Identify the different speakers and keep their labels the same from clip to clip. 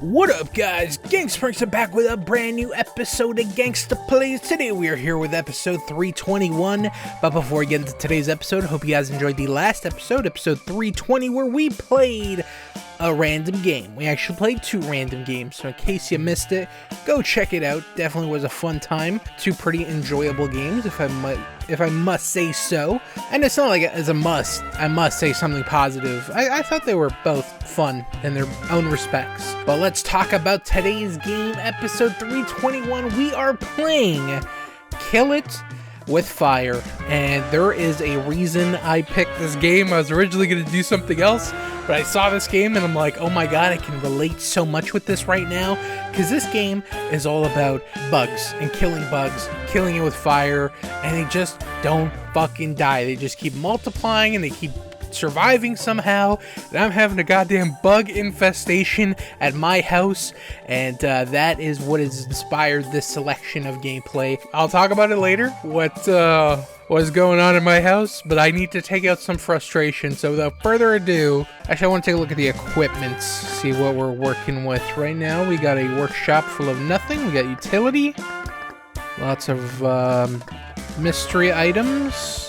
Speaker 1: What up, guys? GangstaPranksta back with a brand new episode of Gangsta Plays. Today we are here with episode 321. But before we get into today's episode, I hope you guys enjoyed the last episode, episode 320, where we played a random game. We actually played two random games, so in case you missed it, go check it out. Definitely was a fun time. Two pretty enjoyable games, if I must say so. And it's not like as a must, I must say something positive. I thought they were both fun in their own respects. But let's talk about today's game, episode 321. We are playing Kill It with Fire, and there is a reason I picked this game. I was originally going to do something else, but I saw this game and I'm like, oh my god, I can relate so much with this right now, because this game is all about bugs and killing it with fire, and they just don't fucking die. They just keep multiplying and they keep surviving somehow, and I'm having a goddamn bug infestation at my house, and that is what has inspired this selection of gameplay. I'll talk about it later, what's going on in my house, but I need to take out some frustration. So without further ado, actually I want to take a look at the equipment, see what we're working with right now. We got a workshop full of nothing. We got utility, lots of mystery items.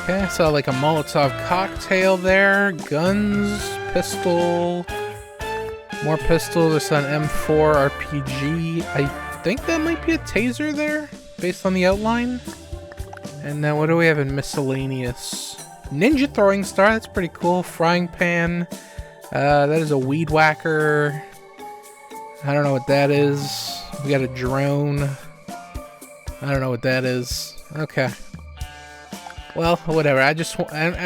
Speaker 1: Okay, I saw like a Molotov cocktail there, guns, pistol, more pistols. I saw an M4 RPG. I think that might be a taser there, based on the outline. And then what do we have in miscellaneous? Ninja throwing star, that's pretty cool. Frying pan, that is a weed whacker. I don't know what that is. We got a drone. I don't know what that is. Okay. Well, whatever.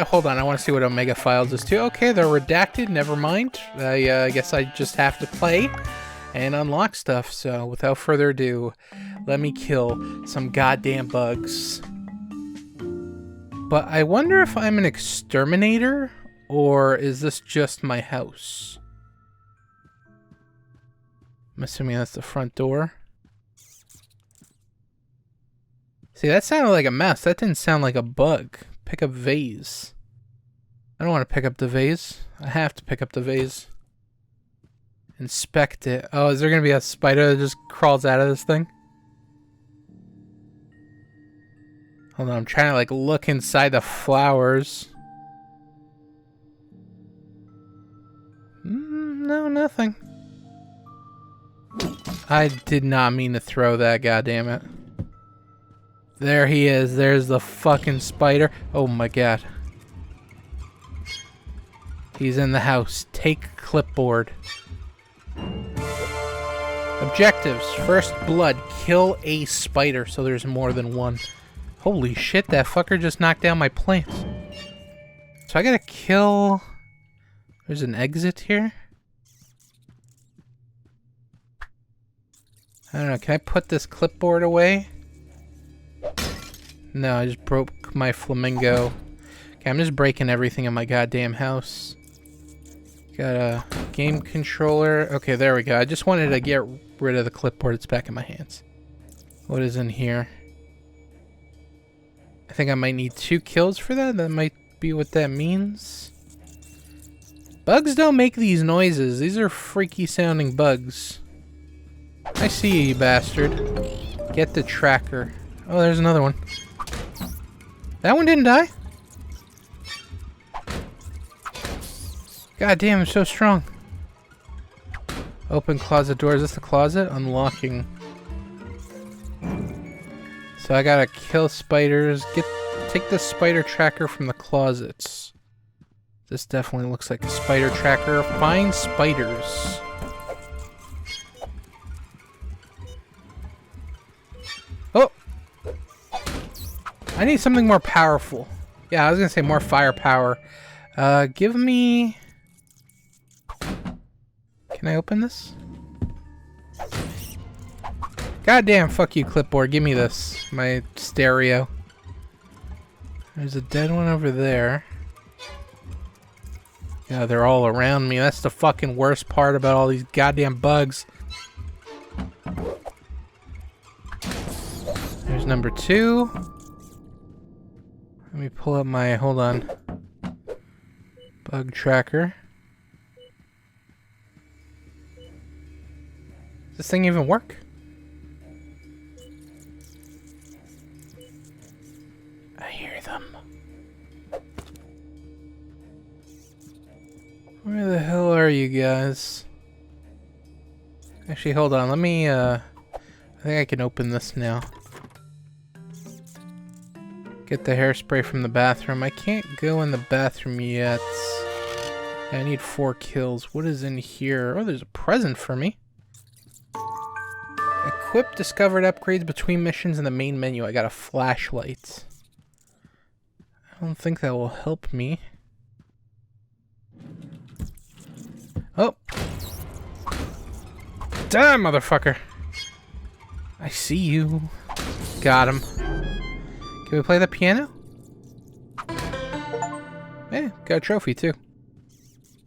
Speaker 1: Hold on. I want to see what Omega Files is too. Okay, they're redacted. Never mind. I guess I just have to play and unlock stuff. So, without further ado, let me kill some goddamn bugs. But I wonder if I'm an exterminator, or is this just my house? I'm assuming that's the front door. See, that sounded like a mouse. That didn't sound like a bug. Pick up vase. I don't want to pick up the vase. I have to pick up the vase. Inspect it. Oh, is there going to be a spider that just crawls out of this thing? Hold on, I'm trying to like look inside the flowers. No, nothing. I did not mean to throw that, goddammit. There he is. There's the fucking spider. Oh my god. He's in the house. Take clipboard. Objectives. First blood. Kill a spider. So there's more than one. Holy shit, that fucker just knocked down my plants. So I gotta kill... There's an exit here? I don't know. Can I put this clipboard away? No, I just broke my flamingo. Okay, I'm just breaking everything in my goddamn house. Got a game controller. Okay, there we go. I just wanted to get rid of the clipboard. It's back in my hands. What is in here? I think I might need 2 kills for that. That might be what that means. Bugs don't make these noises. These are freaky sounding bugs. I see you, you bastard. Get the tracker. Oh, there's another one. That one didn't die? God damn, I'm so strong. Open closet door. Is this the closet? Unlocking. So I gotta kill spiders. Take the spider tracker from the closets. This definitely looks like a spider tracker. Find spiders. Oh! I need something more powerful. Yeah, I was gonna say more firepower. Give me... Can I open this? Goddamn, fuck you, clipboard. Give me this. My stereo. There's a dead one over there. Yeah, they're all around me. That's the fucking worst part about all these goddamn bugs. There's number 2. Let me pull up my, hold on, bug tracker. this thing even work? I hear them. Where the hell are you guys? Actually, hold on. Let me, I think I can open this now. Get the hairspray from the bathroom. I can't go in the bathroom yet. I need 4 kills. What is in here? Oh, there's a present for me. Equip discovered upgrades between missions in the main menu. I got a flashlight. I don't think that will help me. Oh! Die, motherfucker! I see you. Got him. Can we play the piano? Eh, got a trophy too.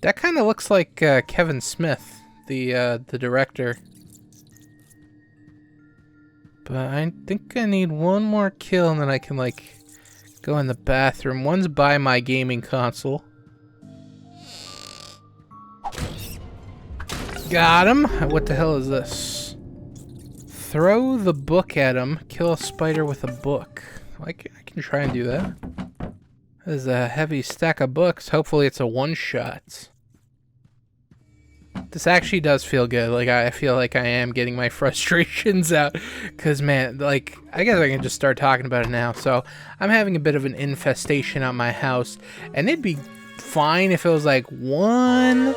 Speaker 1: That kind of looks like Kevin Smith, the director. But I think I need one more kill and then I can, like, go in the bathroom. One's by my gaming console. Got him! What the hell is this? Throw the book at him. Kill a spider with a book. I can try and do that. There's a heavy stack of books. Hopefully it's a one-shot. This actually does feel good. Like, I feel like I am getting my frustrations out. Because, man, like, I guess I can just start talking about it now. So, I'm having a bit of an infestation at my house. And it'd be fine if it was, like, one...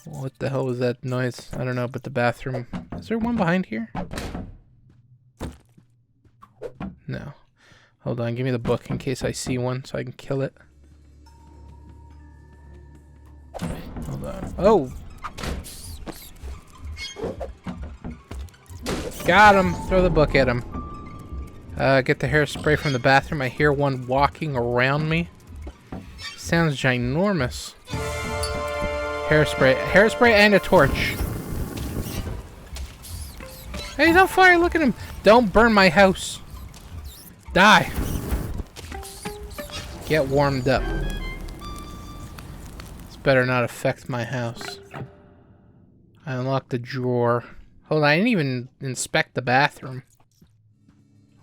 Speaker 1: What the hell was that noise? I don't know, but the bathroom... Is there one behind here? No. Hold on, give me the book in case I see one so I can kill it. Hold on. Oh! Got him! Throw the book at him. Get the hairspray from the bathroom. I hear one walking around me. Sounds ginormous. Hairspray and a torch. Hey, he's on fire, look at him. Don't burn my house. Die. Get warmed up. This better not affect my house. I unlocked the drawer. Hold on, I didn't even inspect the bathroom.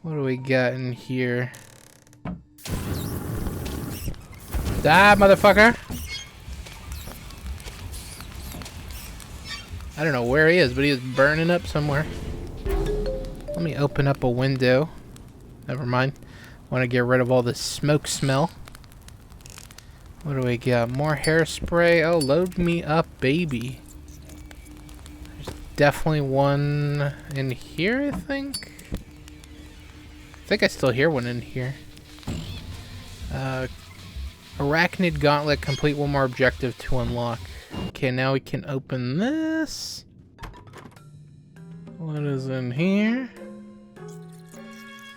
Speaker 1: What do we got in here? Die, motherfucker. I don't know where he is, but he is burning up somewhere. Let me open up a window. Never mind. Want to get rid of all this smoke smell. What do we got? More hairspray. Oh, load me up, baby. There's definitely one in here, I think. I think I still hear one in here. Arachnid Gauntlet. Complete one more objective to unlock. Okay, now we can open this. What is in here?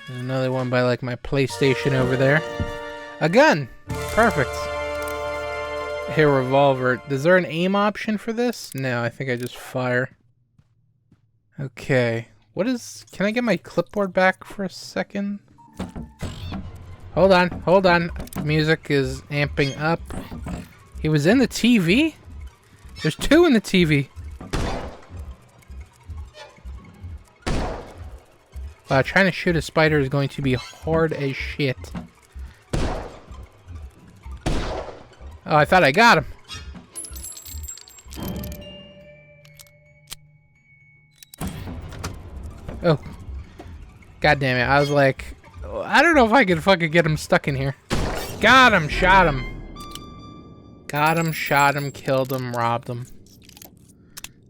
Speaker 1: There's another one by, like, my PlayStation over there. A gun! Perfect. A revolver. Is there an aim option for this? No, I think I just fire. Okay. What is... Can I get my clipboard back for a second? Hold on, hold on. Music is amping up. He was in the TV? There's 2 in the TV. Wow, trying to shoot a spider is going to be hard as shit. Oh, I thought I got him. Oh. God damn it. I was like, I don't know if I can fucking get him stuck in here. Got him, shot him. Got him, shot him, killed him, robbed him.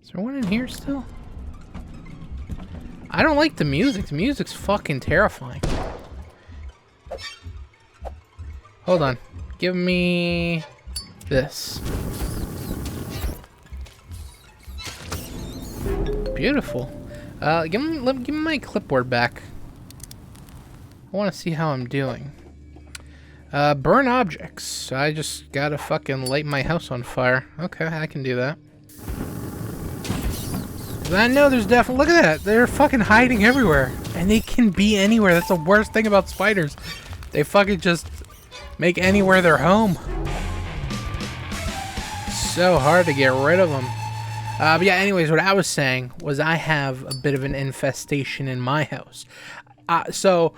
Speaker 1: Is there one in here still? I don't like the music. The music's fucking terrifying. Hold on. Give me this. Beautiful. Give me my clipboard back. I want to see how I'm doing. Burn objects. I just gotta fucking light my house on fire. Okay, I can do that. I know there's definitely... Look at that. They're fucking hiding everywhere. And they can be anywhere. That's the worst thing about spiders. They fucking just make anywhere their home. So hard to get rid of them. But yeah, anyways, what I was saying was I have a bit of an infestation in my house. So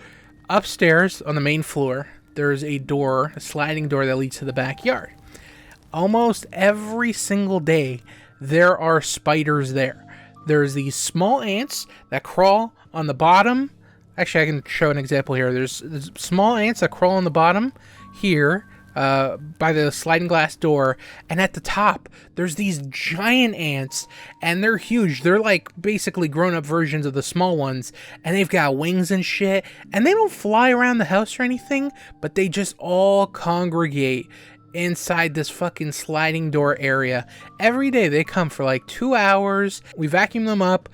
Speaker 1: upstairs on the main floor, there's a door, a sliding door that leads to the backyard. Almost every single day, there are spiders there. There's these small ants that crawl on the bottom. Actually, I can show an example here. There's small ants that crawl on the bottom here by the sliding glass door. And at the top, there's these giant ants. And they're huge. They're like basically grown-up versions of the small ones. And they've got wings and shit. And they don't fly around the house or anything. But they just all congregate inside this fucking sliding door area. Every day they come for like 2 hours. We vacuum them up.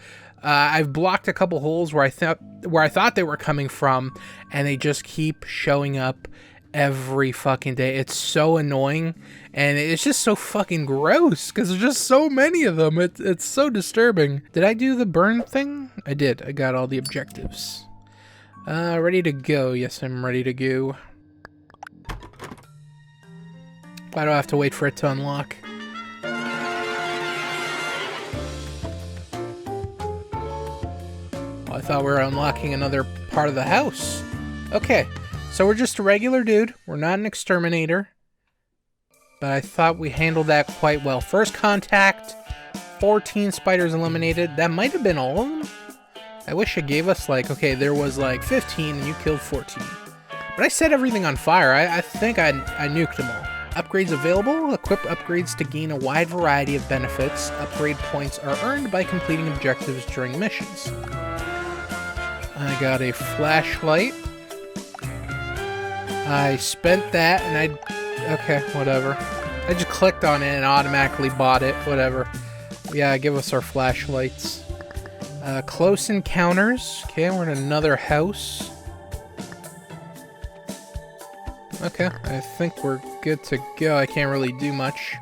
Speaker 1: I've blocked a couple holes where I thought they were coming from, and they just keep showing up every fucking day. It's so annoying, and it's just so fucking gross because there's just so many of them. It's so disturbing. Did I do the burn thing? I did. I got all the objectives. Ready to go. Yes, I'm ready to go. Why do I have to wait for it to unlock? I thought we were unlocking another part of the house. Okay, so we're just a regular dude. We're not an exterminator. But I thought we handled that quite well. First contact, 14 spiders eliminated. That might have been all of them. I wish it gave us like, okay, there was like 15 and you killed 14. But I set everything on fire. I think I nuked them all. Upgrades available. Equip upgrades to gain a wide variety of benefits. Upgrade points are earned by completing objectives during missions. I got a flashlight. I spent that and okay, whatever. I just clicked on it and automatically bought it, whatever. Yeah, give us our flashlights. Close encounters. Okay, we're in another house. Okay, I think we're good to go. I can't really do much.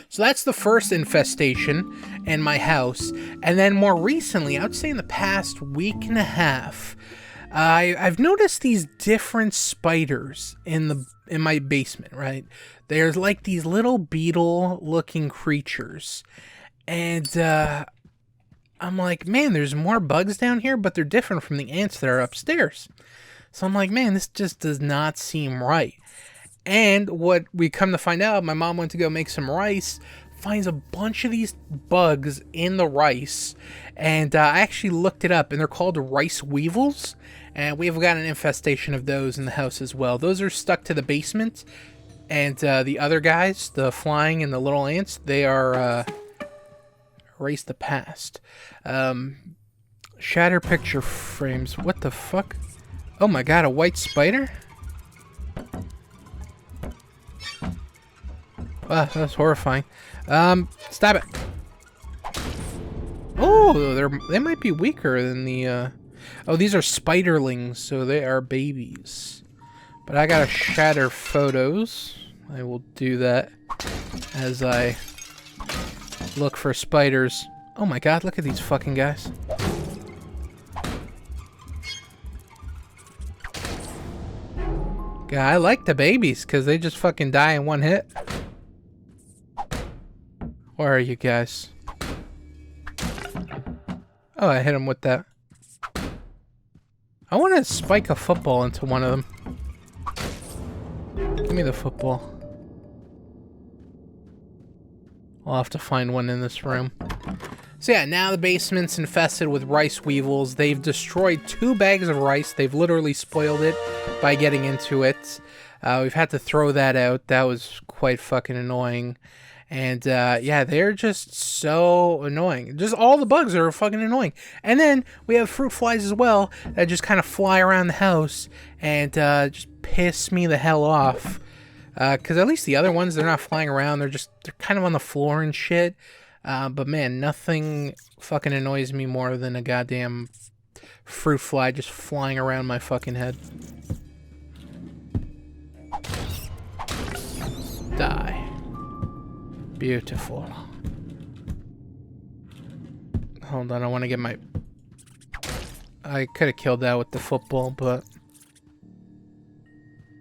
Speaker 1: So that's the first infestation in my house. And then more recently, I would say in the past week and a half, I've noticed these different spiders in my basement, right? There's like these little beetle-looking creatures. And I'm like, man, there's more bugs down here, but they're different from the ants that are upstairs. So I'm like, man, this just does not seem right. And what we come to find out, my mom went to go make some rice, finds a bunch of these bugs in the rice. And I actually looked it up, and they're called rice weevils. And we've got an infestation of those in the house as well. Those are stuck to the basement. And the other guys, the flying and the little ants, they are erase the past. Shatter picture frames. What the fuck? Oh my god, a white spider? Ah, that's horrifying. Stop it. Oh, they might be weaker than the, Oh, these are spiderlings, so they are babies. But I gotta shatter photos. I will do that as I look for spiders. Oh my god, look at these fucking guys. Yeah, I like the babies, because they just fucking die in one hit. Where are you guys? Oh, I hit him with that. I want to spike a football into one of them. Give me the football. I'll have to find one in this room. So yeah, now the basement's infested with rice weevils. They've destroyed 2 bags of rice. They've literally spoiled it by getting into it. We've had to throw that out. That was quite fucking annoying. And yeah, they're just so annoying. Just all the bugs are fucking annoying. And then we have fruit flies as well that just kind of fly around the house and just piss me the hell off. Because at least the other ones, they're not flying around. They're kind of on the floor and shit. But man, nothing fucking annoys me more than a goddamn fruit fly just flying around my fucking head. Die. Beautiful. Hold on, I want to get my... I could have killed that with the football, but...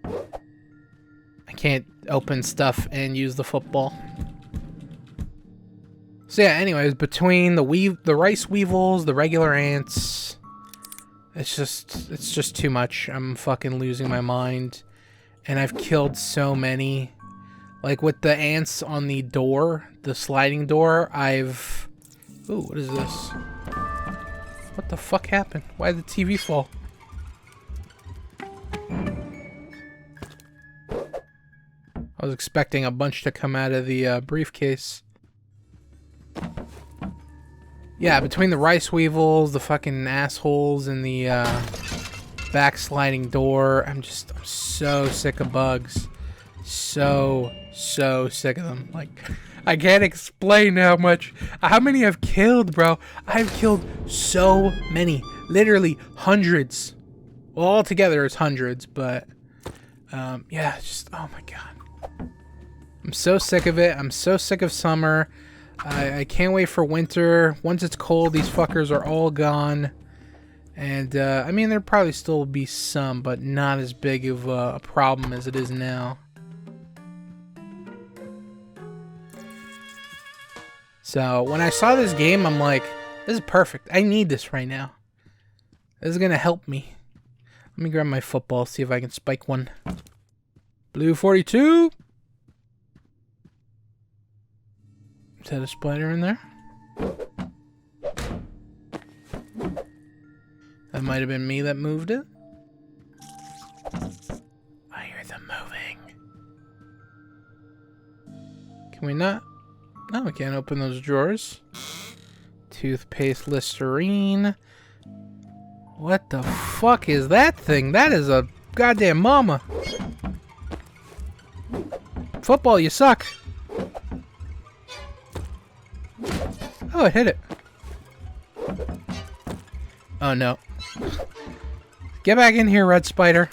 Speaker 1: I can't open stuff and use the football. So yeah, anyways, between the rice weevils, the regular ants, it's just too much. I'm fucking losing my mind. And I've killed so many. Like with the ants on the door, the sliding door, I've... Ooh, what is this? What the fuck happened? Why did the TV fall? I was expecting a bunch to come out of the briefcase. Yeah, between the rice weevils, the fucking assholes, and the backsliding door, I'm so sick of bugs. So sick of them. Like, I can't explain how many I've killed, bro. I've killed so many. Literally hundreds. Well, altogether it's hundreds, but yeah, just, oh my god. I'm so sick of it. I'm so sick of summer. I can't wait for winter. Once it's cold, these fuckers are all gone. And, I mean, there'll probably still be some, but not as big of a problem as it is now. So, when I saw this game, I'm like, this is perfect. I need this right now. This is gonna help me. Let me grab my football, see if I can spike one. Blue 42! Is that a spider in there? That might have been me that moved it. I hear them moving. Can we not? No, we can't open those drawers. Toothpaste, Listerine. What the fuck is that thing? That is a goddamn mama. Football, you suck. Oh, I hit it. Oh, no. Get back in here, Red Spider.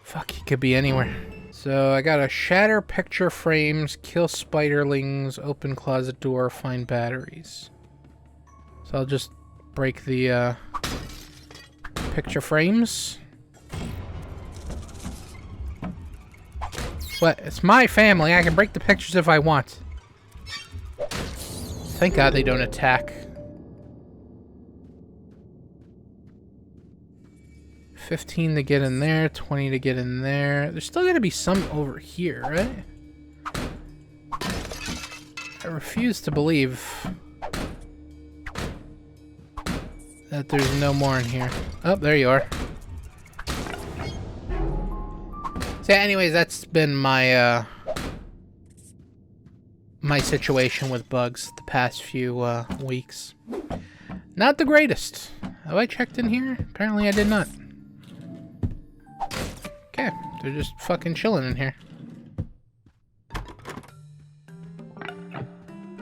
Speaker 1: Fuck, he could be anywhere. So, I gotta shatter picture frames, kill spiderlings, open closet door, find batteries. So, I'll just break the, picture frames. What? It's my family. I can break the pictures if I want. Thank God they don't attack. 15 to get in there, 20 to get in there. There's still gotta be some over here, right? I refuse to believe that there's no more in here. Oh, there you are. So anyways, that's been my my situation with bugs the past few weeks. Not the greatest. Have I checked in here? Apparently I did not. Okay, they're just fucking chilling in here.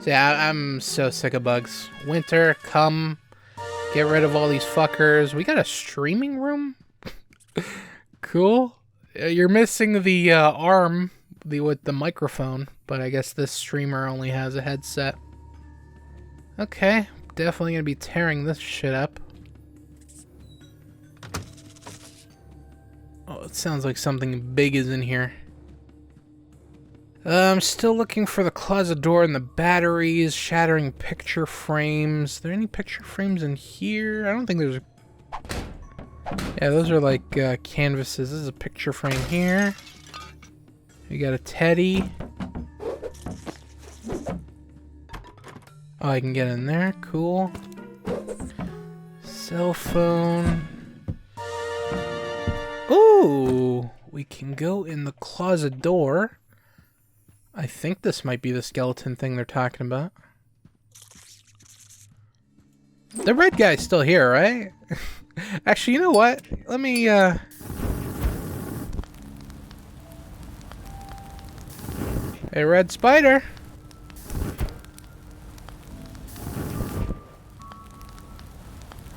Speaker 1: So yeah, I'm so sick of bugs. Winter, come, get rid of all these fuckers. We got a streaming room? Cool. You're missing the arm with the microphone, but I guess this streamer only has a headset. Okay, definitely gonna be tearing this shit up. Oh, it sounds like something big is in here. I'm still looking for the closet door and the batteries, shattering picture frames. Are there any picture frames in here? I don't think there's... Yeah, those are like canvases. This is a picture frame here. We got a teddy. Oh, I can get in there. Cool. Cell phone. Ooh! We can go in the closet door. I think this might be the skeleton thing they're talking about. The red guy's still here, right? Actually, you know what? Let me, Hey, Red Spider!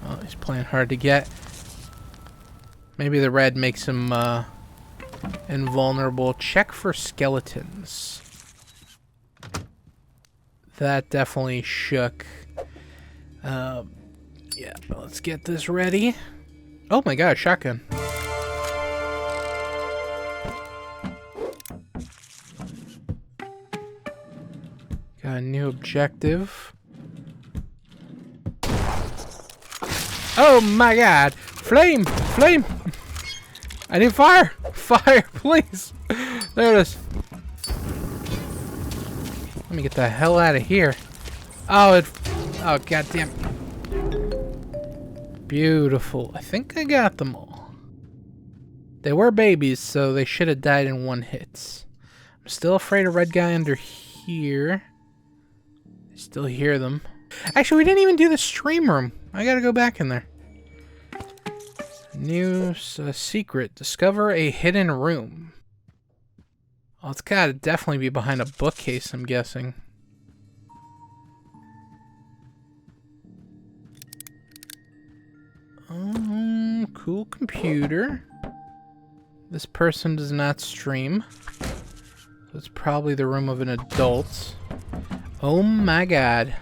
Speaker 1: Oh, he's playing hard to get. Maybe the red makes him, invulnerable. Check for skeletons. That definitely shook. Yeah, but let's get this ready. Oh my god, shotgun. Got a new objective. Oh my god! Flame! Flame! I need fire! Fire, please! There it is. Let me get the hell out of here. Oh, oh, goddamn. Beautiful. I think I got them all. They were babies, so they should have died in one hit. I'm still afraid of red guy under here. I still hear them. Actually, we didn't even do the stream room. I gotta go back in there. New secret. Discover a hidden room. Oh, it's gotta definitely be behind a bookcase, I'm guessing. Cool computer. This person does not stream. So it's probably the room of an adult. Oh my god.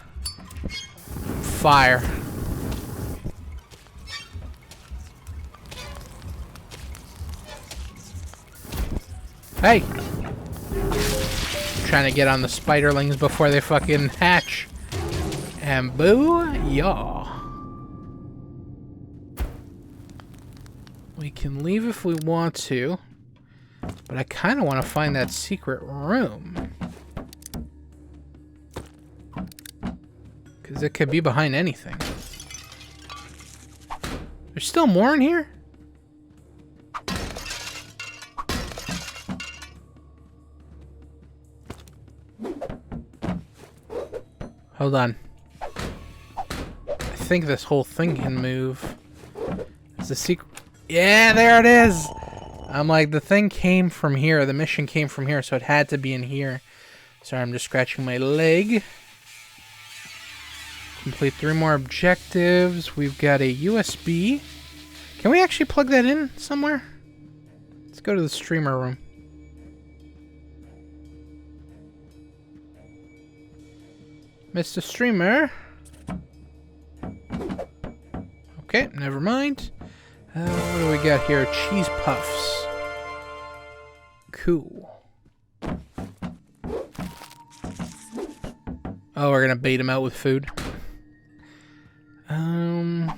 Speaker 1: Fire. Hey! Trying to get on the spiderlings before they fucking hatch. And boo-yah. We can leave if we want to. But I kind of want to find that secret room. Because it could be behind anything. There's still more in here? Hold on. I think this whole thing can move. Is the secret? Yeah, there it is! I'm like, the thing came from here. The mission came from here, so it had to be in here. Sorry, I'm just scratching my leg. Complete 3 more objectives. We've got a USB. Can we actually plug that in somewhere? Let's go to the streamer room. Mr. Streamer. Okay, never mind. What do we got here? Cheese puffs. Cool. Oh, we're gonna bait him out with food. There's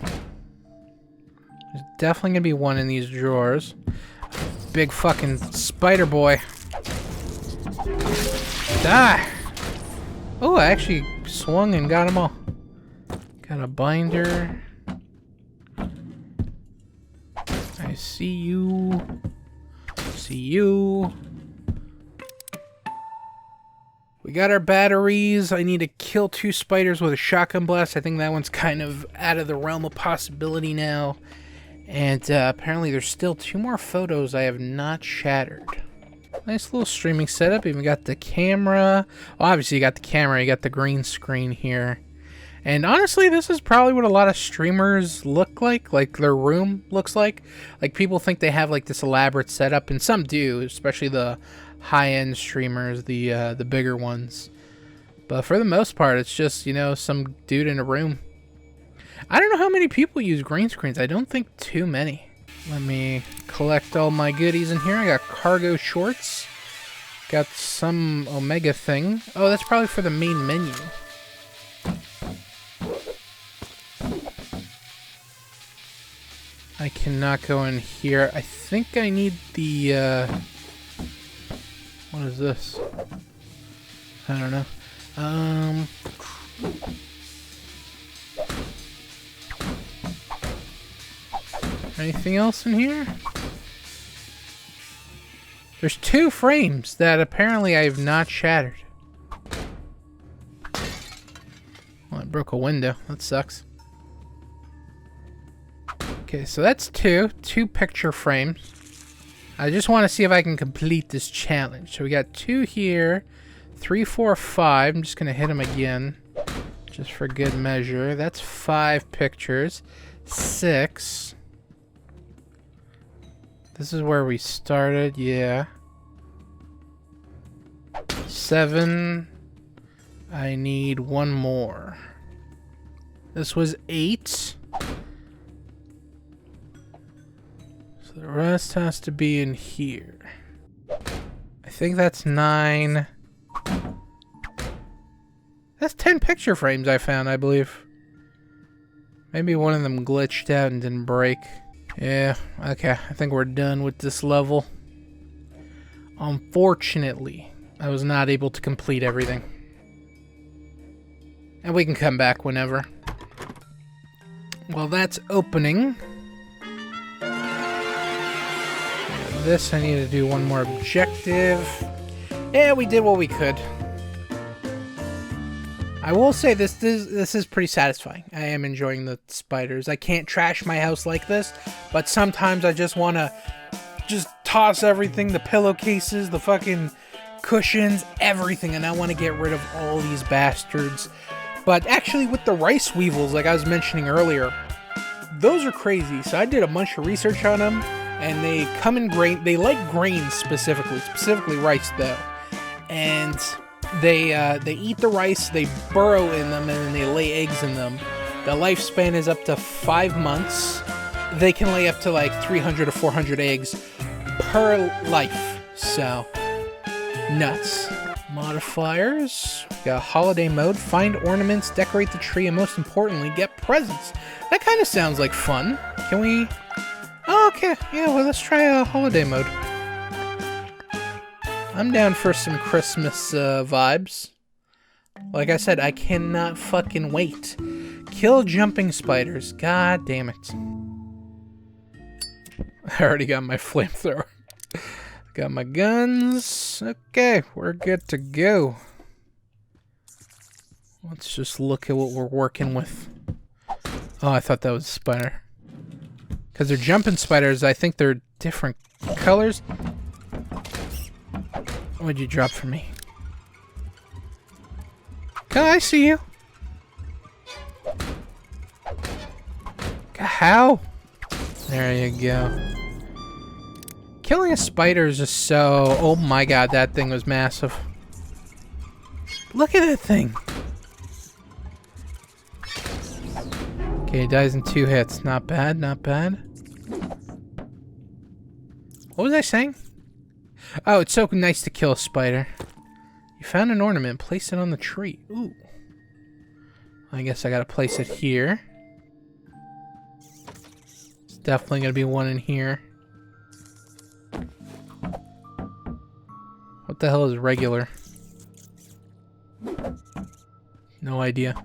Speaker 1: definitely gonna be one in these drawers. Big fucking spider boy. Die! Oh, I actually swung and got them all. Got a binder. I see you. See you. We got our batteries. I need to kill 2 spiders with a shotgun blast. I think that one's kind of out of the realm of possibility now. And apparently there's still 2 more photos I have not shattered. Nice little streaming setup. Even got the camera. Well, obviously you got the camera. You got the green screen here. And honestly, this is probably what a lot of streamers look like their room looks like. Like, people think they have like this elaborate setup, and some do, especially the high-end streamers, the bigger ones. But for the most part, it's just, you know, some dude in a room. I don't know how many people use green screens. I don't think too many. Let me collect all my goodies in here. I got cargo shorts. Got some Omega thing. Oh, that's probably for the main menu. I cannot go in here. I think I need the, what is this? I don't know. Anything else in here? There's 2 frames that apparently I have not shattered. Well, I broke a window. That sucks. Okay, so that's 2 picture frames. I just want to see if I can complete this challenge. So we got 2 here, 3, 4, 5. I'm just gonna hit them again, just for good measure. That's 5 pictures. 6. This is where we started, yeah. 7. I need 1 more. This was 8. The rest has to be in here. I think that's 9. That's 10 picture frames I found, I believe. Maybe one of them glitched out and didn't break. Yeah, okay. I think we're done with this level. Unfortunately, I was not able to complete everything. And we can come back whenever. Well, that's opening. This, I need to do one more objective. Yeah, we did what we could. I will say this is pretty satisfying. I am enjoying the spiders. I can't trash my house like this, but sometimes I just want to just toss everything, the pillowcases, the fucking cushions, everything, and I want to get rid of all these bastards. But actually with the rice weevils, like I was mentioning earlier, those are crazy. So I did a bunch of research on them, and they come in grain. They like grains specifically rice though. And they eat the rice, they burrow in them, and then they lay eggs in them. The lifespan is up to 5 months. They can lay up to like 300 to 400 eggs per life. So, nuts. Modifiers. We got holiday mode. Find ornaments, decorate the tree, and most importantly, get presents. That kind of sounds like fun. Can we... Oh, okay. Yeah, well, let's try holiday mode. I'm down for some Christmas vibes. Like I said, I cannot fucking wait. Kill jumping spiders. God damn it. I already got my flamethrower. Got my guns. Okay, we're good to go. Let's just look at what we're working with. Oh, I thought that was a spider. Because they're jumping spiders, I think they're different colors. What'd you drop for me? Can I see you? How? There you go. Killing a spider is just so... Oh my god, that thing was massive. Look at that thing. Okay, it dies in 2 hits. Not bad, not bad. What was I saying? Oh, it's so nice to kill a spider. You found an ornament. Place it on the tree. Ooh. I guess I gotta place it here. It's definitely gonna be one in here. What the hell is regular? No idea.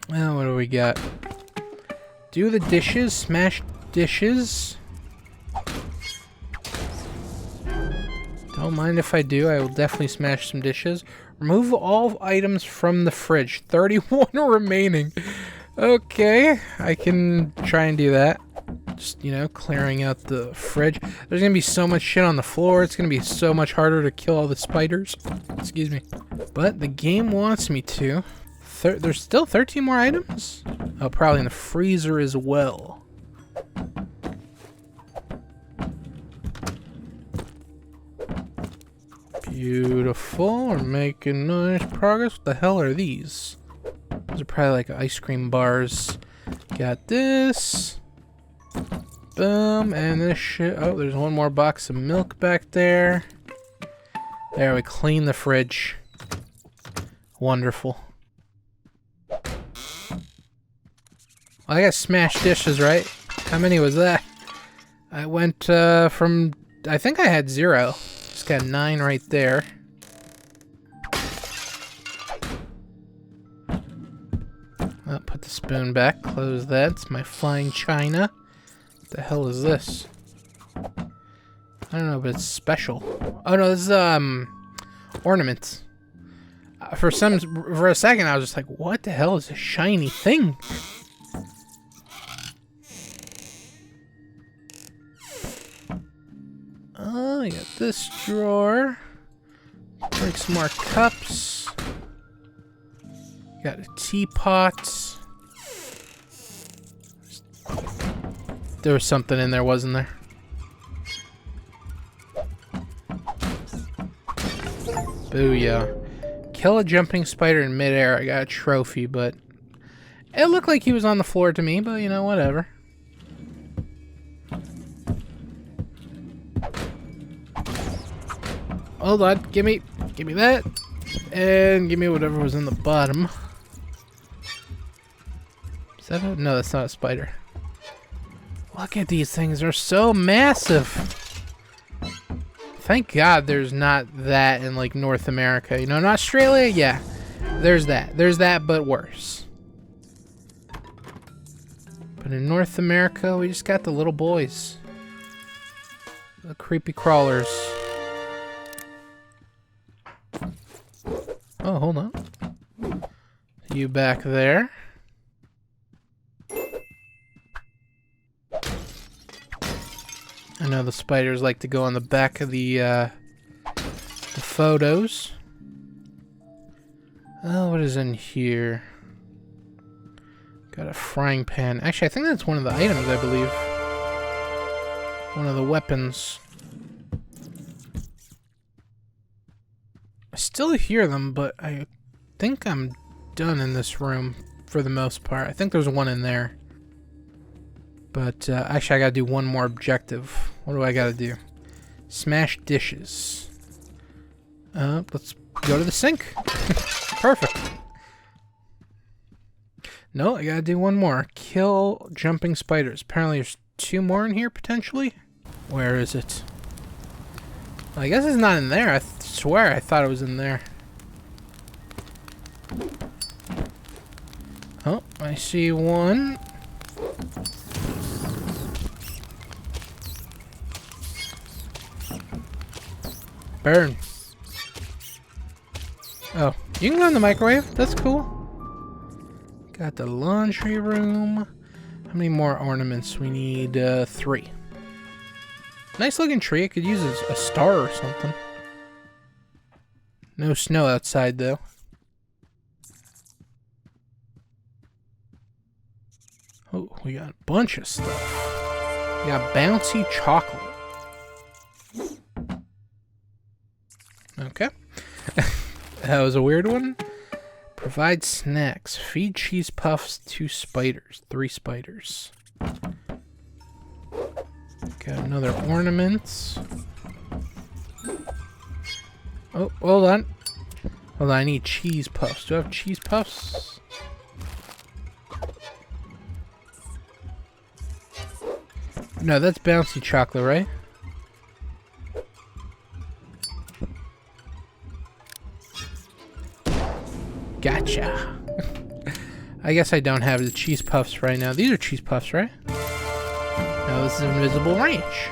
Speaker 1: Well, what do we got? Do the dishes. Smash dishes. Don't mind if I do. I will definitely smash some dishes. Remove all items from the fridge. 31 remaining. Okay, I can try and do that. Just, you know, clearing out the fridge. There's gonna be so much shit on the floor. It's gonna be so much harder to kill all the spiders. Excuse me. But the game wants me to. There's still 13 more items? Oh, probably in the freezer as well. Beautiful. We're making nice progress. What the hell are these? Those are probably like ice cream bars. Got this. Boom. And this shit. Oh, there's one more box of milk back there. There, we clean the fridge. Wonderful. Well, I got smashed dishes, right? How many was that? I went from... I think I had 0. Just got 9 right there. Oh, put the spoon back. Close that. It's my flying china. What the hell is this? I don't know, but it's special. Oh no, this is ornaments. For a second, I was just like, "What the hell is this shiny thing?" Oh, I got this drawer. Break some more cups. Got a teapot. There was something in there, wasn't there? Booyah. Kill a jumping spider in midair. I got a trophy, but it looked like he was on the floor to me, but you know, whatever. Hold on, give me that. And give me whatever was in the bottom. Is that a... No, that's not a spider. Look at these things. They're so massive. Thank God there's not that in, like, North America. You know, in Australia, yeah. There's that. There's that, but worse. But in North America, we just got the little boys. The creepy crawlers. Oh, hold on. You back there. I know the spiders like to go on the back of the photos. Oh, what is in here? Got a frying pan. Actually, I think that's one of the items, I believe. One of the weapons. I still hear them, but I think I'm done in this room for the most part. I think there's one in there. But actually, I gotta do one more objective. What do I gotta do? Smash dishes. Let's go to the sink. Perfect. No, I gotta do one more. Kill jumping spiders. Apparently there's 2 more in here, potentially. Where is it? Well, I guess it's not in there. I swear I thought it was in there. Oh, I see one. Burn. Oh, you can go in the microwave. That's cool. Got the laundry room. How many more ornaments? We need 3. Nice looking tree. I could use a star or something. No snow outside though. Oh, we got a bunch of stuff. We got bouncy chocolate. Okay. That was a weird one. Provide snacks. Feed cheese puffs to spiders. 3 spiders. Got another ornament. Oh, hold on. Hold on, I need cheese puffs. Do I have cheese puffs? No, that's bouncy chocolate, right? Gotcha. I guess I don't have the cheese puffs right now. These are cheese puffs, right? No, this is Invisible Ranch.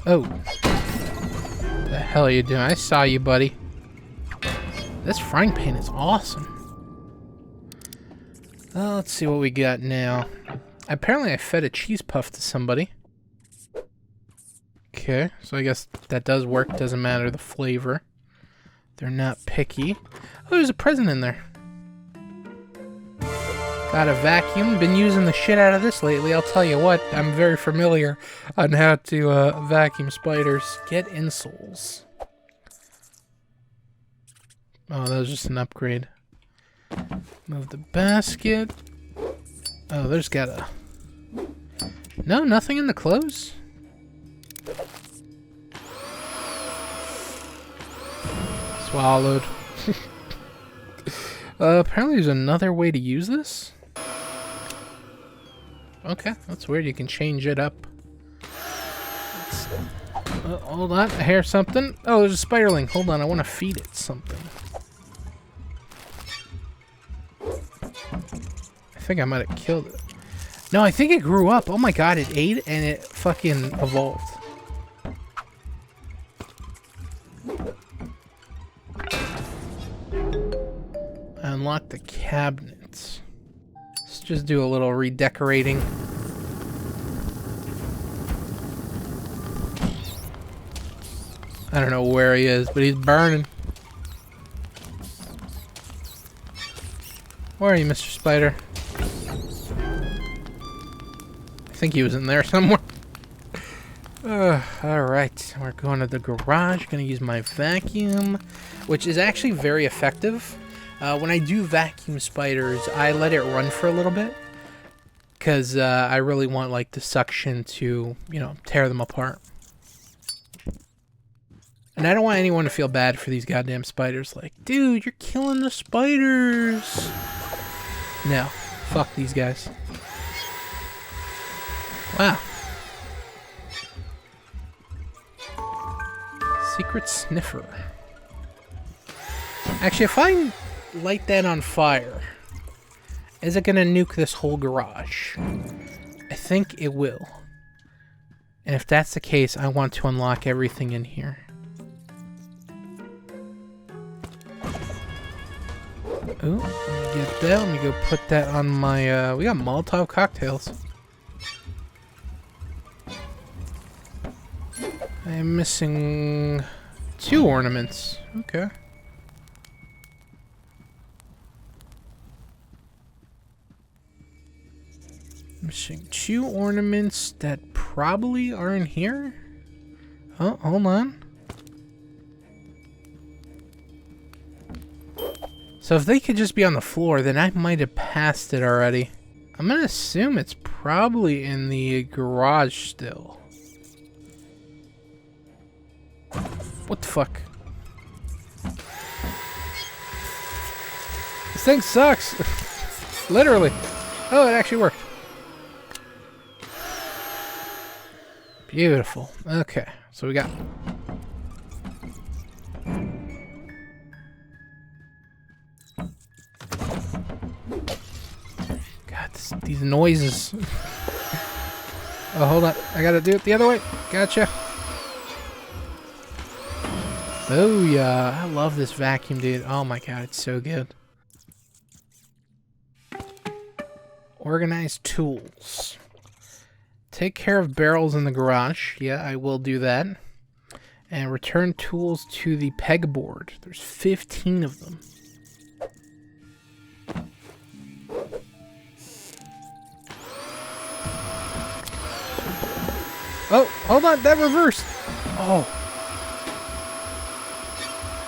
Speaker 1: Oh. What the hell are you doing? I saw you, buddy. This frying pan is awesome. Let's see what we got now. Apparently I fed a cheese puff to somebody. Okay, so I guess that does work. Doesn't matter the flavor. They're not picky. Oh, there's a present in there. Got a vacuum. Been using the shit out of this lately. I'll tell you what, I'm very familiar on how to vacuum spiders. Get insoles. Oh, that was just an upgrade. Move the basket. Oh, there's got a... No, nothing in the clothes? Swallowed. Apparently there's another way to use this. Okay, that's weird. You can change it up. Hold on, I hear something. Oh, there's a spiderling. Hold on, I want to feed it something. I think I might have killed it. No, I think it grew up. Oh my god, it ate and it fucking evolved. I unlocked the cabinets. Let's just do a little redecorating. I don't know where he is, but he's burning. Where are you, Mr. Spider? I think he was in there somewhere. Alright, we're going to the garage. Gonna use my vacuum, which is actually very effective. When I do vacuum spiders, I let it run for a little bit. Because I really want, like, the suction to, you know, tear them apart. And I don't want anyone to feel bad for these goddamn spiders. Like, dude, you're killing the spiders. No. Fuck these guys. Wow. Secret sniffer. Actually, if I light that on fire, is it gonna nuke this whole garage? I think it will. And if that's the case, I want to unlock everything in here. Ooh, let me get that. Let me go put that on my, we got Molotov cocktails. I'm missing 2 ornaments. Okay. Missing 2 ornaments that probably are in here. Oh, hold on. So if they could just be on the floor, then I might have passed it already. I'm gonna assume it's probably in the garage still. What the fuck? This thing sucks! Literally. Oh, it actually worked. Beautiful. Okay, so we got... God, these noises. Oh, hold on. I gotta do it the other way. Gotcha. Oh, yeah. I love this vacuum, dude. Oh my god, it's so good. Organize tools. Take care of barrels in the garage. Yeah, I will do that. And return tools to the pegboard. There's 15 of them. Oh, hold on, that reversed. Oh.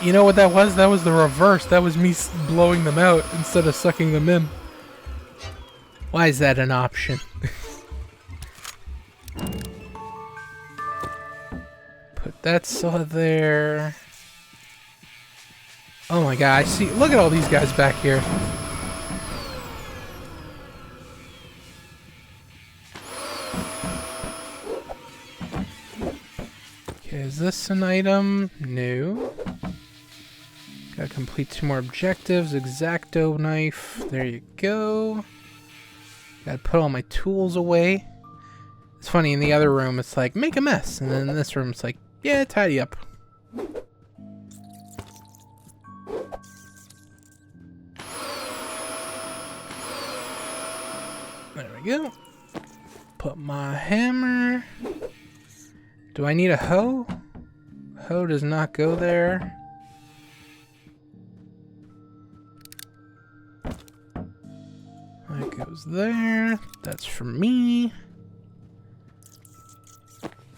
Speaker 1: You know what that was? That was the reverse. That was me blowing them out instead of sucking them in. Why is that an option? Put that saw there. Oh my god, I see. Look at all these guys back here. Okay, is this an item? No. Gotta complete 2 more objectives. X-Acto knife. There you go. Gotta put all my tools away. It's funny, in the other room it's like, make a mess. And then in this room it's like, yeah, tidy up. There we go. Put my hammer. Do I need a hoe? Hoe does not go there. That goes there. That's for me.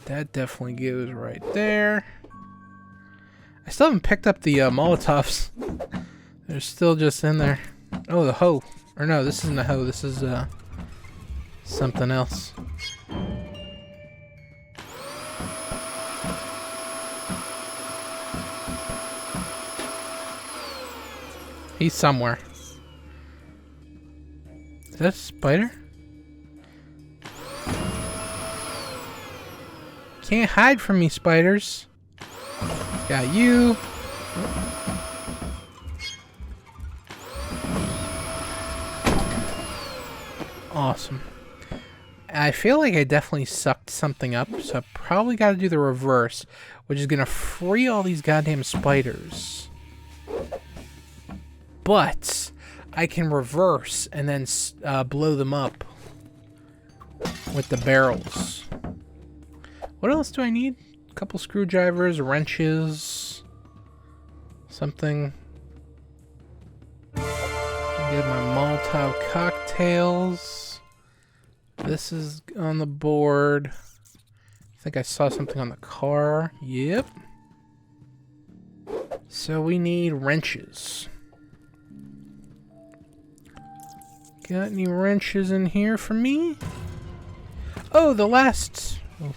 Speaker 1: That definitely goes right there. I still haven't picked up the Molotovs. They're still just in there. Oh, the hoe. Or no, this isn't a hoe. This is something else. He's somewhere. Is that a spider? Can't hide from me, spiders. Got you. Awesome. I feel like I definitely sucked something up, so I probably got to do the reverse, which is going to free all these goddamn spiders. But I can reverse and then blow them up with the barrels. What else do I need? A couple screwdrivers, wrenches, something. Get my Molotov cocktails. This is on the board. I think I saw something on the car. Yep. So we need wrenches. Got any wrenches in here for me? Oh, the last... Oh.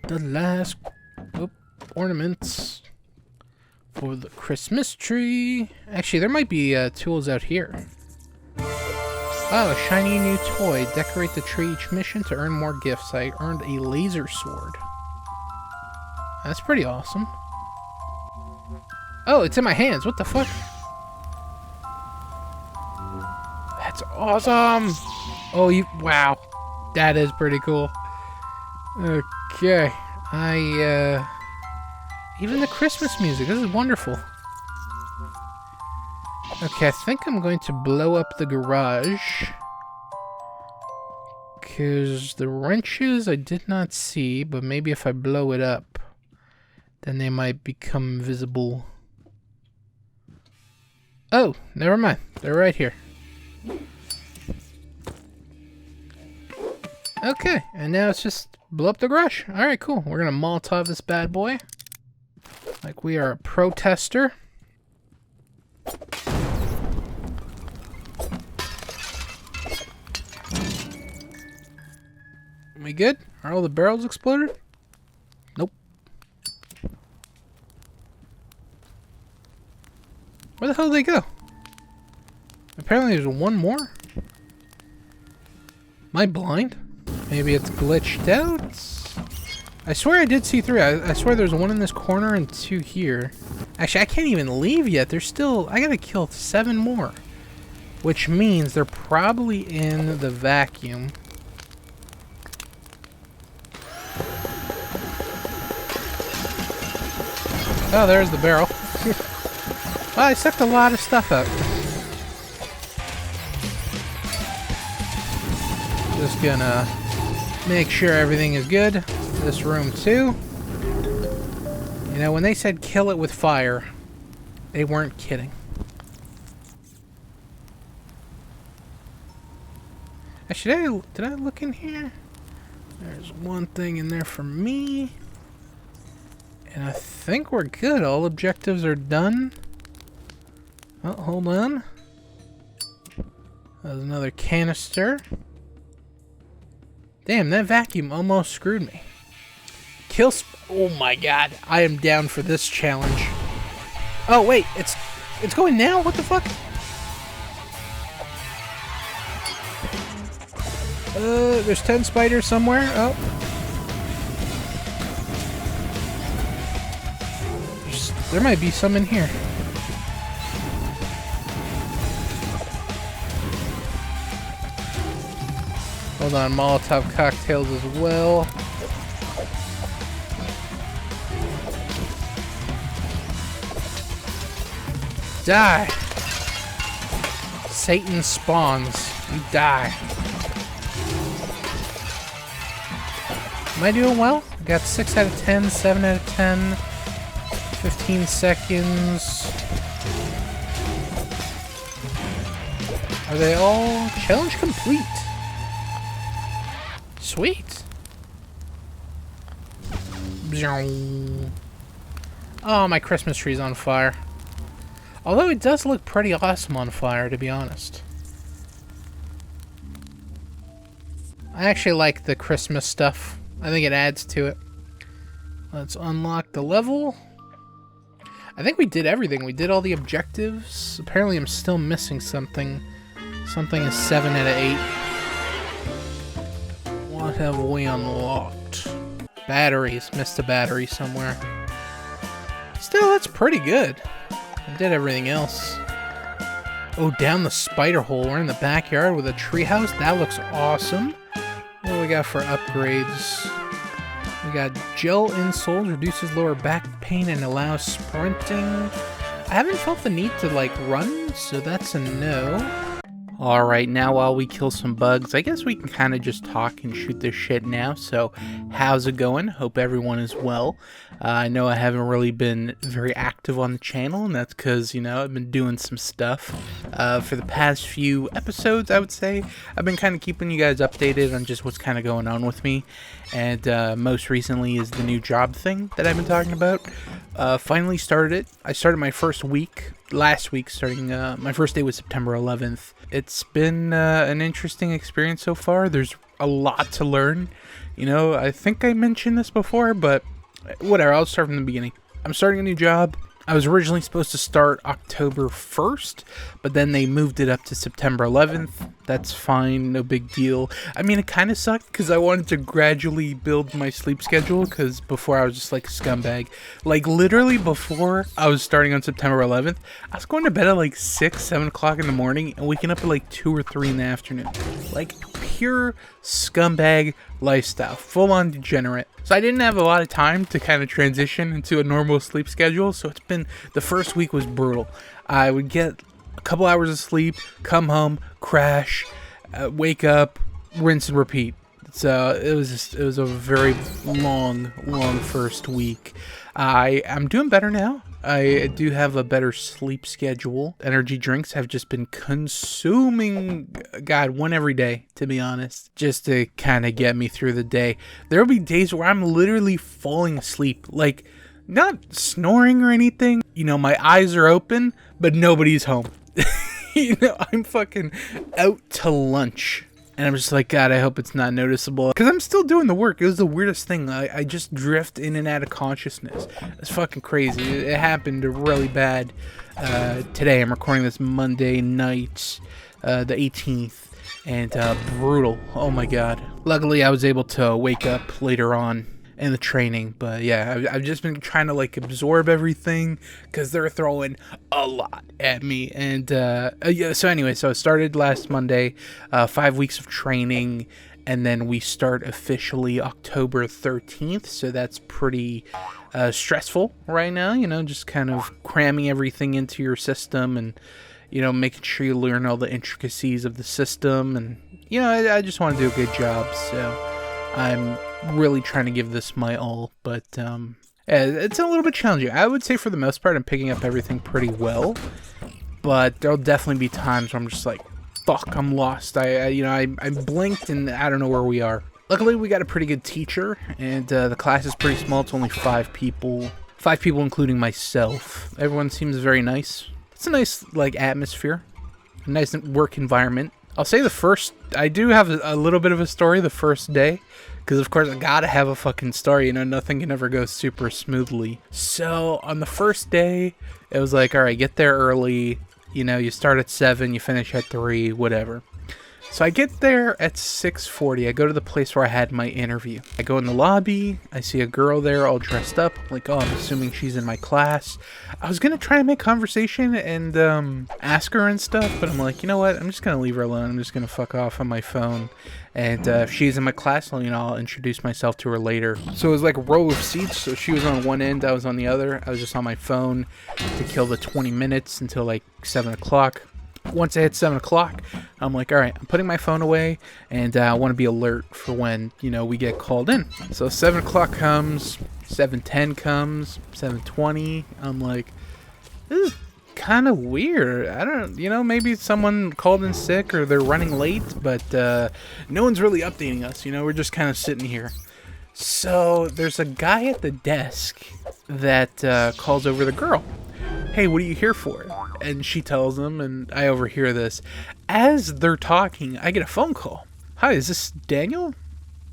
Speaker 1: The last... Oh, ornaments for the Christmas tree. Actually, there might be tools out here. Oh, a shiny new toy. Decorate the tree each mission to earn more gifts. I earned a laser sword. That's pretty awesome. Oh, it's in my hands. What the fuck? That's awesome. Oh, wow. That is pretty cool. Okay. Even the Christmas music. This is wonderful. Okay, I think I'm going to blow up the garage. Because the wrenches I did not see, but maybe if I blow it up, then they might become visible. Oh, never mind. They're right here. Okay, and now it's just blow up the garage. Alright, cool. We're gonna Molotov this bad boy. Like we are a protester. We good? Are all the barrels exploded? Nope. Where the hell did they go? Apparently there's one more. Am I blind? Maybe it's glitched out? I swear I did see three. I swear there's one in this corner and two here. Actually, I can't even leave yet. There's still... I gotta kill 7 more. Which means they're probably in the vacuum. Oh, there's the barrel. Oh, I sucked a lot of stuff out. Just gonna make sure everything is good. This room too. You know, when they said kill it with fire, they weren't kidding. Actually, did I look in here? There's one thing in there for me. And I think we're good. All objectives are done. Oh, hold on. There's another canister. Damn, that vacuum almost screwed me. Oh my god, I am down for this challenge. Oh wait, it's going now? What the fuck? There's 10 spiders somewhere. Oh. There might be some in here. Hold on, Molotov cocktails as well. Die! Satan spawns. You die. Am I doing well? I got 6 out of 10, 7 out of 10, 15 seconds. Are they all challenge complete? Sweet. Oh, my Christmas tree's on fire. Although it does look pretty awesome on fire, to be honest. I actually like the Christmas stuff. I think it adds to it. Let's unlock the level. I think we did everything. We did all the objectives. Apparently I'm still missing something. Something is 7 out of 8. What have we unlocked? Batteries. Missed a battery somewhere. Still, that's pretty good. I did everything else. Oh, down the spider hole. We're in the backyard with a treehouse. That looks awesome. What do we got for upgrades? We got gel insoles, reduces lower back pain and allows sprinting. I haven't felt the need to, like, run, so that's a no. Alright, now while we kill some bugs, I guess we can kind of just talk and shoot this shit now. So, how's it going? Hope everyone is well. I know I haven't really been very active on the channel, and that's because, you know, I've been doing some stuff. For the past few episodes, I would say, I've been kind of keeping you guys updated on just what's kind of going on with me. And most recently is the new job thing that I've been talking about. Finally started it. I started my first week last week, starting my first day was September 11th. It's been an interesting experience so far. There's a lot to learn. I think I mentioned this before, but whatever, I'll start from the beginning. I'm starting a new job. I was originally supposed to start October 1st, but then they moved it up to September 11th. That's fine, no big deal. I mean, it kind of sucked because I wanted to gradually build my sleep schedule, because before I was just like a scumbag. Like, literally before I was starting on September 11th, I was going to bed at like 6, 7 o'clock in the morning and waking up at like 2 or 3 in the afternoon. Like, pure scumbag lifestyle, full-on degenerate. So I didn't have a lot of time to kind of transition into a normal sleep schedule, so the first week was brutal. I would get a couple hours of sleep, come home, crash, wake up, rinse and repeat. So it was a very long first week. I'm doing better now. I do have a better sleep schedule. Energy drinks have just been consuming, one every day, to be honest, just to kind of get me through the day. There will be days where I'm literally falling asleep, like, not snoring or anything. My eyes are open, but nobody's home. I'm fucking out to lunch. And I'm just like, God, I hope it's not noticeable. Because I'm still doing the work. It was the weirdest thing. I just drift in and out of consciousness. It's fucking crazy. It happened really bad today. I'm recording this Monday night, the 18th. And brutal. Oh my God. Luckily, I was able to wake up later on in the training. But yeah, I've just been trying to like absorb everything because they're throwing a lot at me. And yeah, so anyway, so I started last Monday, 5 weeks of training, and then we start officially October 13th. So that's pretty stressful right now, just kind of cramming everything into your system and making sure you learn all the intricacies of the system. And I just want to do a good job, so I'm really trying to give this my all, but it's a little bit challenging. I would say for the most part I'm picking up everything pretty well, but there'll definitely be times where I'm just like, fuck, I'm lost. I blinked and I don't know where we are. Luckily we got a pretty good teacher, and the class is pretty small. It's only 5 people including myself. Everyone seems very nice. It's a nice like atmosphere, a nice work environment. I'll say I do have a little bit of a story the first day, because of course I gotta have a fucking story, nothing can ever go super smoothly. So on the first day, it was like, alright, get there early, you start at 7, you finish at 3, whatever. So I get there at 6:40, I go to the place where I had my interview. I go in the lobby, I see a girl there all dressed up, like, oh, I'm assuming she's in my class. I was gonna try and make conversation and ask her and stuff, but I'm like, you know what, I'm just gonna leave her alone, I'm just gonna fuck off on my phone. And if she's in my class, I'll introduce myself to her later. So it was like a row of seats, so she was on one end, I was on the other. I was just on my phone to kill the 20 minutes until like 7 o'clock. Once I hit 7 o'clock, I'm like, all right, I'm putting my phone away, and I want to be alert for when, we get called in. So 7 o'clock comes, 7:10 comes, 7:20. I'm like, this is kind of weird. I don't, maybe someone called in sick or they're running late, but no one's really updating us. We're just kind of sitting here. So there's a guy at the desk that calls over the girl. Hey, what are you here for? And she tells him, and I overhear this. As they're talking, I get a phone call. Hi, is this Daniel?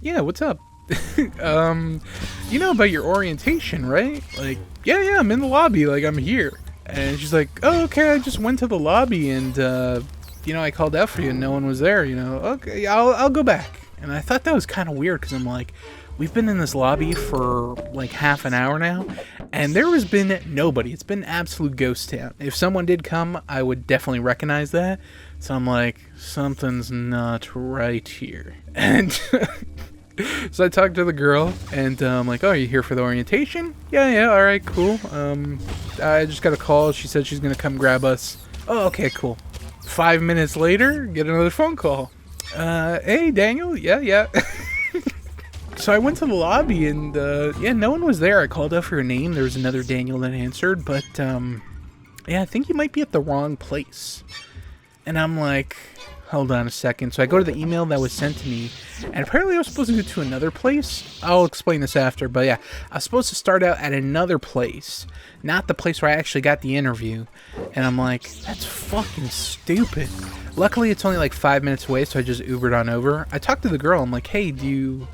Speaker 1: Yeah, what's up? You know about your orientation, right? Like, yeah, I'm in the lobby, like, I'm here. And she's like, oh, okay, I just went to the lobby, and, I called out for you, and no one was there, Okay, I'll go back. And I thought that was kind of weird, because I'm like, we've been in this lobby for like half an hour now, and there has been nobody. It's been absolute ghost town. If someone did come, I would definitely recognize that. So I'm like, something's not right here. And so I talked to the girl, and I'm like, oh, are you here for the orientation? Yeah, all right, cool. I just got a call. She said she's going to come grab us. Oh, okay, cool. 5 minutes later, get another phone call. Hey, Daniel? Yeah. So I went to the lobby, and no one was there. I called out for your name. There was another Daniel that answered, but I think you might be at the wrong place. And I'm like, hold on a second. So I go to the email that was sent to me, and apparently I was supposed to go to another place. I'll explain this after, but yeah, I was supposed to start out at another place, not the place where I actually got the interview. And I'm like, that's fucking stupid. Luckily, it's only like 5 minutes away, so I just Ubered on over. I talked to the girl. I'm like, hey, do you...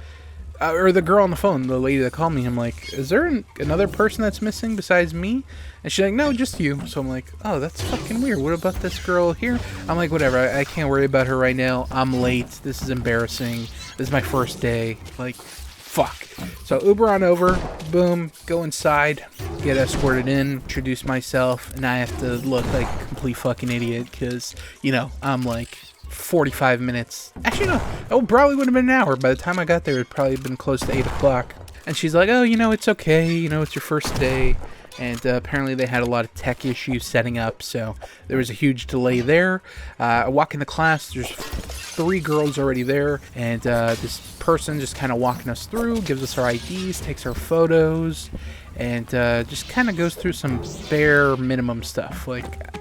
Speaker 1: or the girl on the phone, the lady that called me, I'm like, is there another person that's missing besides me? And she's like, no, just you. So I'm like, oh, that's fucking weird. What about this girl here? I'm like, whatever, I can't worry about her right now. I'm late. This is embarrassing. This is my first day. Like, fuck. So Uber on over, boom, go inside, get escorted in, introduce myself, and I have to look like a complete fucking idiot because, you know, I'm like 45 minutes. Actually, no. Oh, probably would have been an hour. By the time I got there, it would probably been close to 8 o'clock. And she's like, oh, you know, it's okay. You know, it's your first day. And apparently they had a lot of tech issues setting up, so there was a huge delay there. I walk into class, there's 3 girls already there, and this person just kind of walking us through, gives us our IDs, takes our photos, and just kind of goes through some bare minimum stuff. Like,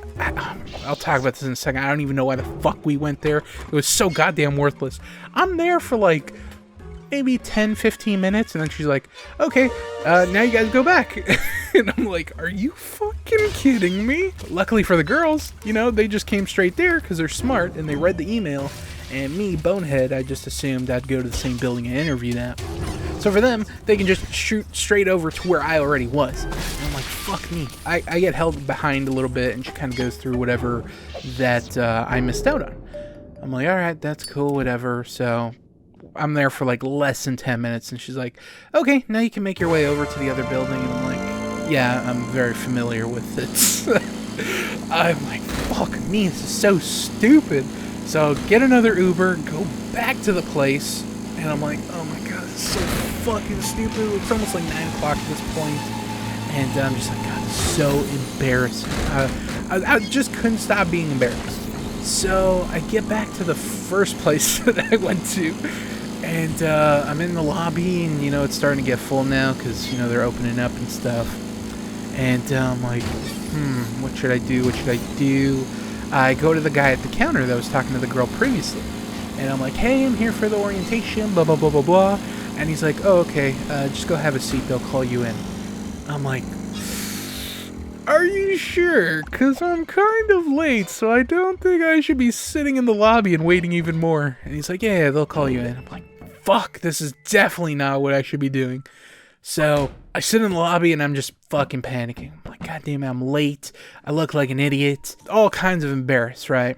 Speaker 1: I'll talk about this in a second. I don't even know why the fuck we went there. It was so goddamn worthless. I'm there for like maybe 10-15 minutes, and then she's like, okay, now you guys go back. And I'm like, are you fucking kidding me? Luckily for the girls, you know, they just came straight there because they're smart and they read the email. And me, bonehead, I just assumed I'd go to the same building and interview them. So for them, they can just shoot straight over to where I already was. And I'm like, fuck me. I get held behind a little bit, and she kind of goes through whatever that I missed out on. I'm like, all right, that's cool, whatever. So I'm there for like less than 10 minutes, and she's like, okay, now you can make your way over to the other building. And I'm like, yeah, I'm very familiar with it. I'm like, fuck me, this is so stupid. So get another Uber, go back to the place, and I'm like, oh my god, this is so fucking stupid. It's almost like 9 o'clock at this point, and I'm just like, god, this is so embarrassing. I just couldn't stop being embarrassed. So I get back to the first place that I went to, and I'm in the lobby, and you know, it's starting to get full now because, you know, they're opening up and stuff. And I'm like, what should I do? What should I do? I go to the guy at the counter that was talking to the girl previously. And I'm like, hey, I'm here for the orientation, blah, blah, blah, blah, blah. And he's like, oh, okay, just go have a seat. They'll call you in. I'm like, are you sure? Because I'm kind of late, so I don't think I should be sitting in the lobby and waiting even more. And he's like, yeah, they'll call you in. I'm like, fuck, this is definitely not what I should be doing. So I sit in the lobby and I'm just fucking panicking. I'm like, god damn it, I'm late. I look like an idiot. All kinds of embarrassed, right?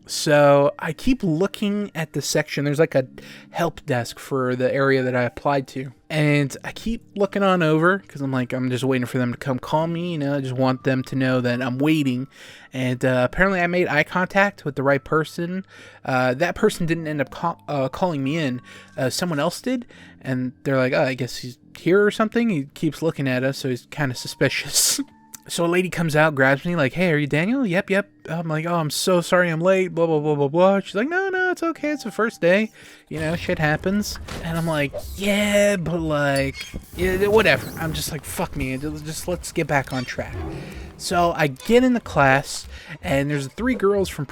Speaker 1: So I keep looking at the section. There's like a help desk for the area that I applied to. And I keep looking on over because I'm like, I'm just waiting for them to come call me. You know, I just want them to know that I'm waiting. And apparently I made eye contact with the right person. That person didn't end up calling me in. Someone else did. And they're like, oh, I guess he's here or something. He keeps looking at us, so he's kind of suspicious. So a lady comes out, grabs me, like, hey, are you Daniel? Yep. I'm like, oh, I'm so sorry I'm late, blah, blah, blah, blah, blah. She's like, no, it's okay. It's the first day. You know, shit happens. And I'm like, yeah, but like, yeah, whatever. I'm just like, fuck me. Just let's get back on track. So I get into class, and there's 3 girls from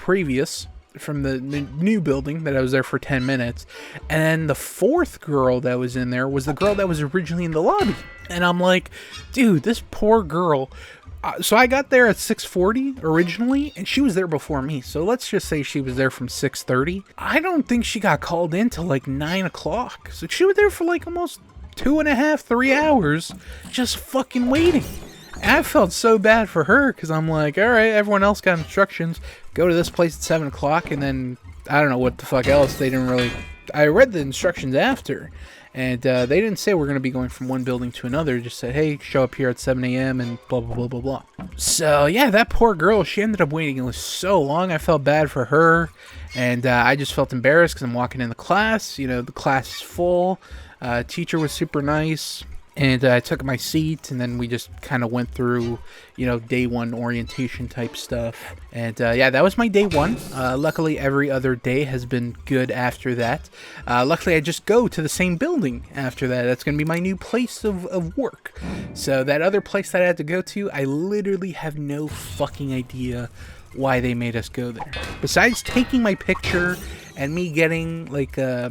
Speaker 1: the new building that I was there for 10 minutes. And the 4th girl that was in there was the girl that was originally in the lobby. And I'm like, dude, this poor girl. So I got there at 6:40 originally, and she was there before me. So let's just say she was there from 6:30. I don't think she got called in till like 9 o'clock. So she was there for like almost 2.5, 3 hours just fucking waiting. And I felt so bad for her because I'm like, all right, everyone else got instructions. Go to this place at 7 o'clock, and then I don't know what the fuck else. They didn't really... I read the instructions after, and they didn't say we're going to be going from one building to another. Just said, hey, show up here at 7 a.m. and blah, blah, blah, blah, blah. So, yeah, that poor girl, she ended up waiting. It was so long. I felt bad for her, and I just felt embarrassed because I'm walking in the class. You know, the class is full. Teacher was super nice. And I took my seat, and then we just kind of went through, you know, day 1 orientation type stuff. And yeah, that was my day 1. Luckily, every other day has been good after that. Luckily, I just go to the same building after that. That's going to be my new place of work. So that other place that I had to go to, I literally have no fucking idea why they made us go there. Besides taking my picture and me getting like a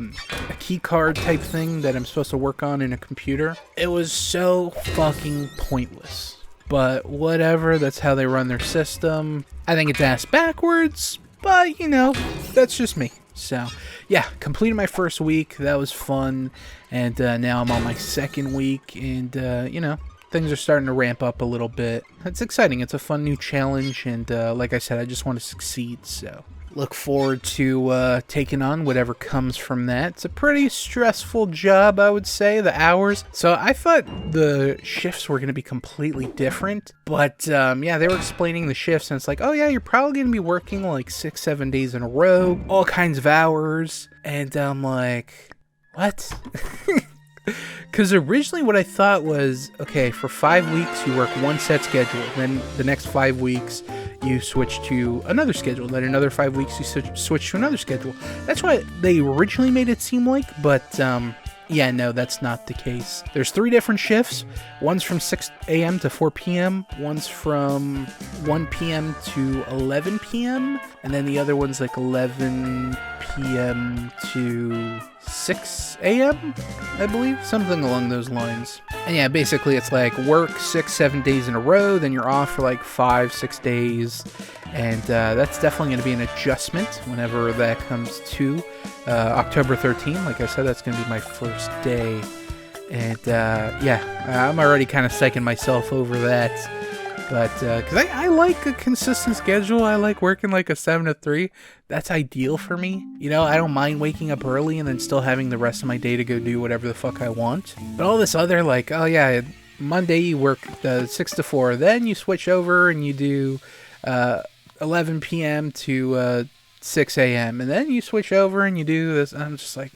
Speaker 1: key card type thing that I'm supposed to work on in a computer, it was so fucking pointless. But whatever, that's how they run their system. I think it's ass backwards, but you know, that's just me. So yeah, completed my first week. That was fun. And now I'm on my second week, and you know, things are starting to ramp up a little bit. It's exciting. It's a fun new challenge, and like I said, I just want to succeed, so look forward to taking on whatever comes from that. It's a pretty stressful job, I would say, the hours. So I thought the shifts were going to be completely different, but yeah, they were explaining the shifts, and it's like, oh yeah, you're probably going to be working like 6-7 days in a row, all kinds of hours, and I'm like, what? Because originally what I thought was, okay, for 5 weeks you work one set schedule, then the next 5 weeks you switch to another schedule, then another 5 weeks you switch to another schedule. That's what they originally made it seem like, but yeah, no, that's not the case. There's 3 different shifts. One's from 6 a.m. to 4 p.m., one's from 1 p.m. to 11 p.m., and then the other one's like 11 p.m. to 6 a.m., I believe, something along those lines. And yeah, basically it's like work 6-7 days in a row, then you're off for like 5-6 days, and that's definitely going to be an adjustment whenever that comes to October 13th. Like I said, that's going to be my first day, and yeah, I'm already kind of psyching myself over that. But because I like a consistent schedule, I like working like a 7 to 3. That's ideal for me. You know, I don't mind waking up early and then still having the rest of my day to go do whatever the fuck I want. But all this other, like, oh yeah, Monday you work 6 to 4, then you switch over and you do 11 p.m. to 6 a.m. and then you switch over and you do this. And I'm just like,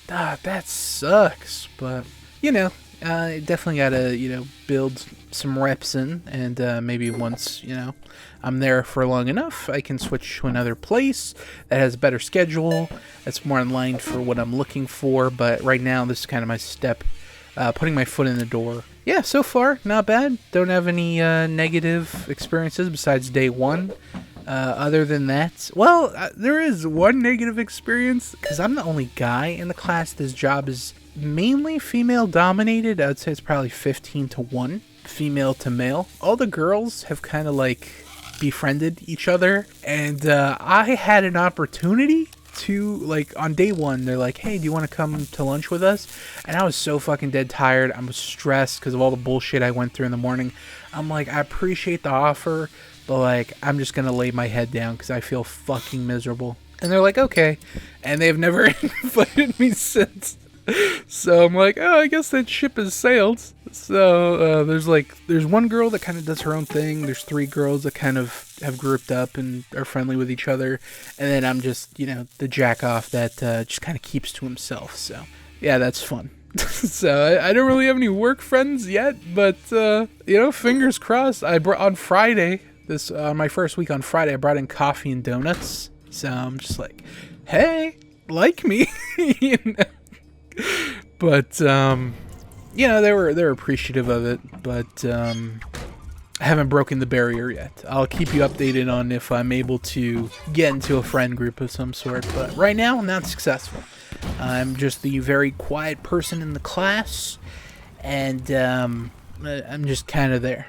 Speaker 1: that sucks. But you know, definitely gotta, you know, build some reps in, and maybe once, you know, I'm there for long enough, I can switch to another place that has a better schedule, that's more in line for what I'm looking for. But right now, this is kind of my step, putting my foot in the door. Yeah, so far, not bad. Don't have any negative experiences besides day 1. Other than that, well, there is one negative experience, because I'm the only guy in the class. This job is mainly female dominated. I would say it's probably 15 to 1 female to male. All the girls have kind of like befriended each other, and I had an opportunity to, like, on day 1 they're like, hey, do you want to come to lunch with us? And I was so fucking dead tired. I was stressed because of all the bullshit I went through in the morning. I'm like, I appreciate the offer, but like, I'm just gonna lay my head down because I feel fucking miserable. And they're like, okay, and they've never invited me since. So I'm like, oh, I guess that ship has sailed. So there's one girl that kind of does her own thing. There's 3 girls that kind of have grouped up and are friendly with each other. And then I'm just, you know, the jack off that just kind of keeps to himself. So yeah, that's fun. So I don't really have any work friends yet, but you know, fingers crossed. I brought on Friday, my first week on Friday, I brought in coffee and donuts. So I'm just like, hey, like me, you know. But you know, they're appreciative of it, but I haven't broken the barrier yet. I'll keep you updated on if I'm able to get into a friend group of some sort, but right now I'm not successful. I'm just the very quiet person in the class, and I'm just kind of there.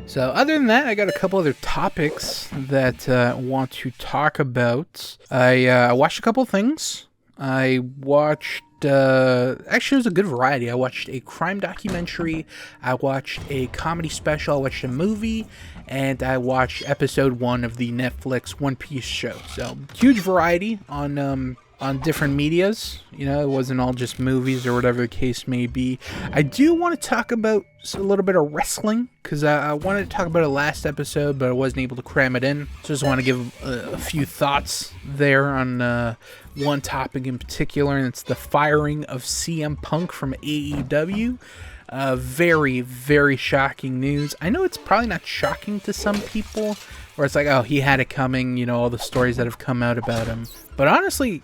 Speaker 1: So other than that, I got a couple other topics that I want to talk about. I watched a couple things. I watched actually, it was a good variety. I watched a crime documentary, I watched a comedy special, I watched a movie, and I watched episode 1 of the Netflix One Piece show. So huge variety on different medias. You know, it wasn't all just movies or whatever the case may be. I do want to talk about a little bit of wrestling, because I wanted to talk about it last episode, but I wasn't able to cram it in. So just want to give a few thoughts there on one topic in particular, and it's the firing of CM Punk from AEW. Very, very shocking news. I know it's probably not shocking to some people, where it's like, oh, he had it coming, you know, all the stories that have come out about him. But honestly,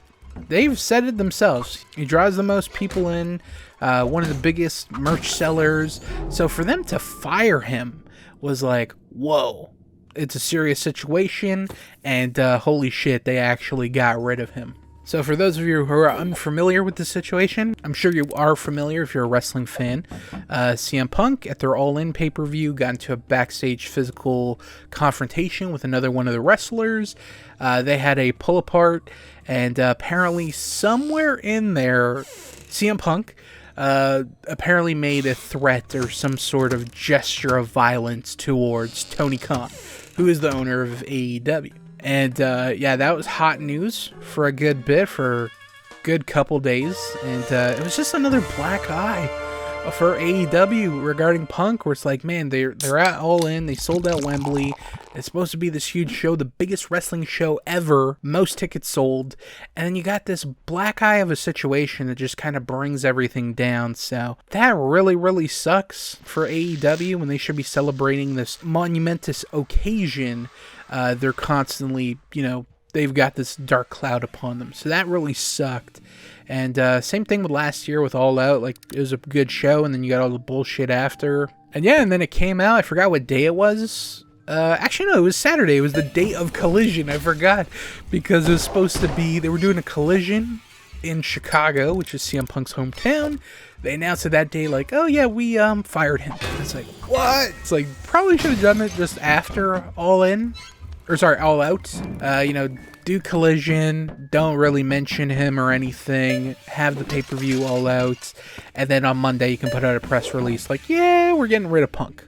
Speaker 1: they've said it themselves. He draws the most people in, one of the biggest merch sellers. So for them to fire him was like, whoa, it's a serious situation, and holy shit, they actually got rid of him. So for those of you who are unfamiliar with the situation, I'm sure you are familiar if you're a wrestling fan. CM Punk, at their All In pay-per-view, got into a backstage physical confrontation with another one of the wrestlers. They had a pull-apart, and apparently somewhere in there, CM Punk apparently made a threat or some sort of gesture of violence towards Tony Khan, who is the owner of AEW. And yeah, that was hot news for a good bit, for a good couple days. And it was just another black eye for AEW regarding Punk, where it's like, man, they're at All In. They sold out Wembley. It's supposed to be this huge show, the biggest wrestling show ever, most tickets sold. And then you got this black eye of a situation that just kind of brings everything down. So that really, really sucks for AEW when they should be celebrating this monumentous occasion. They're constantly, they've got this dark cloud upon them. So that really sucked. And same thing with last year with All Out. Like, it was a good show, and then you got all the bullshit after. And yeah, and then it came out. I forgot what day it was. Actually, no, it was Saturday. It was the day of Collision. I forgot, because it was supposed to be, they were doing a Collision in Chicago, which is CM Punk's hometown. They announced it that day, like, oh yeah, we fired him. It's like, what? It's like, probably should have done it just after All In. Or sorry, All Out. Do Collision, don't really mention him or anything, have the pay-per-view All Out, and then on Monday you can put out a press release like, yeah, we're getting rid of Punk.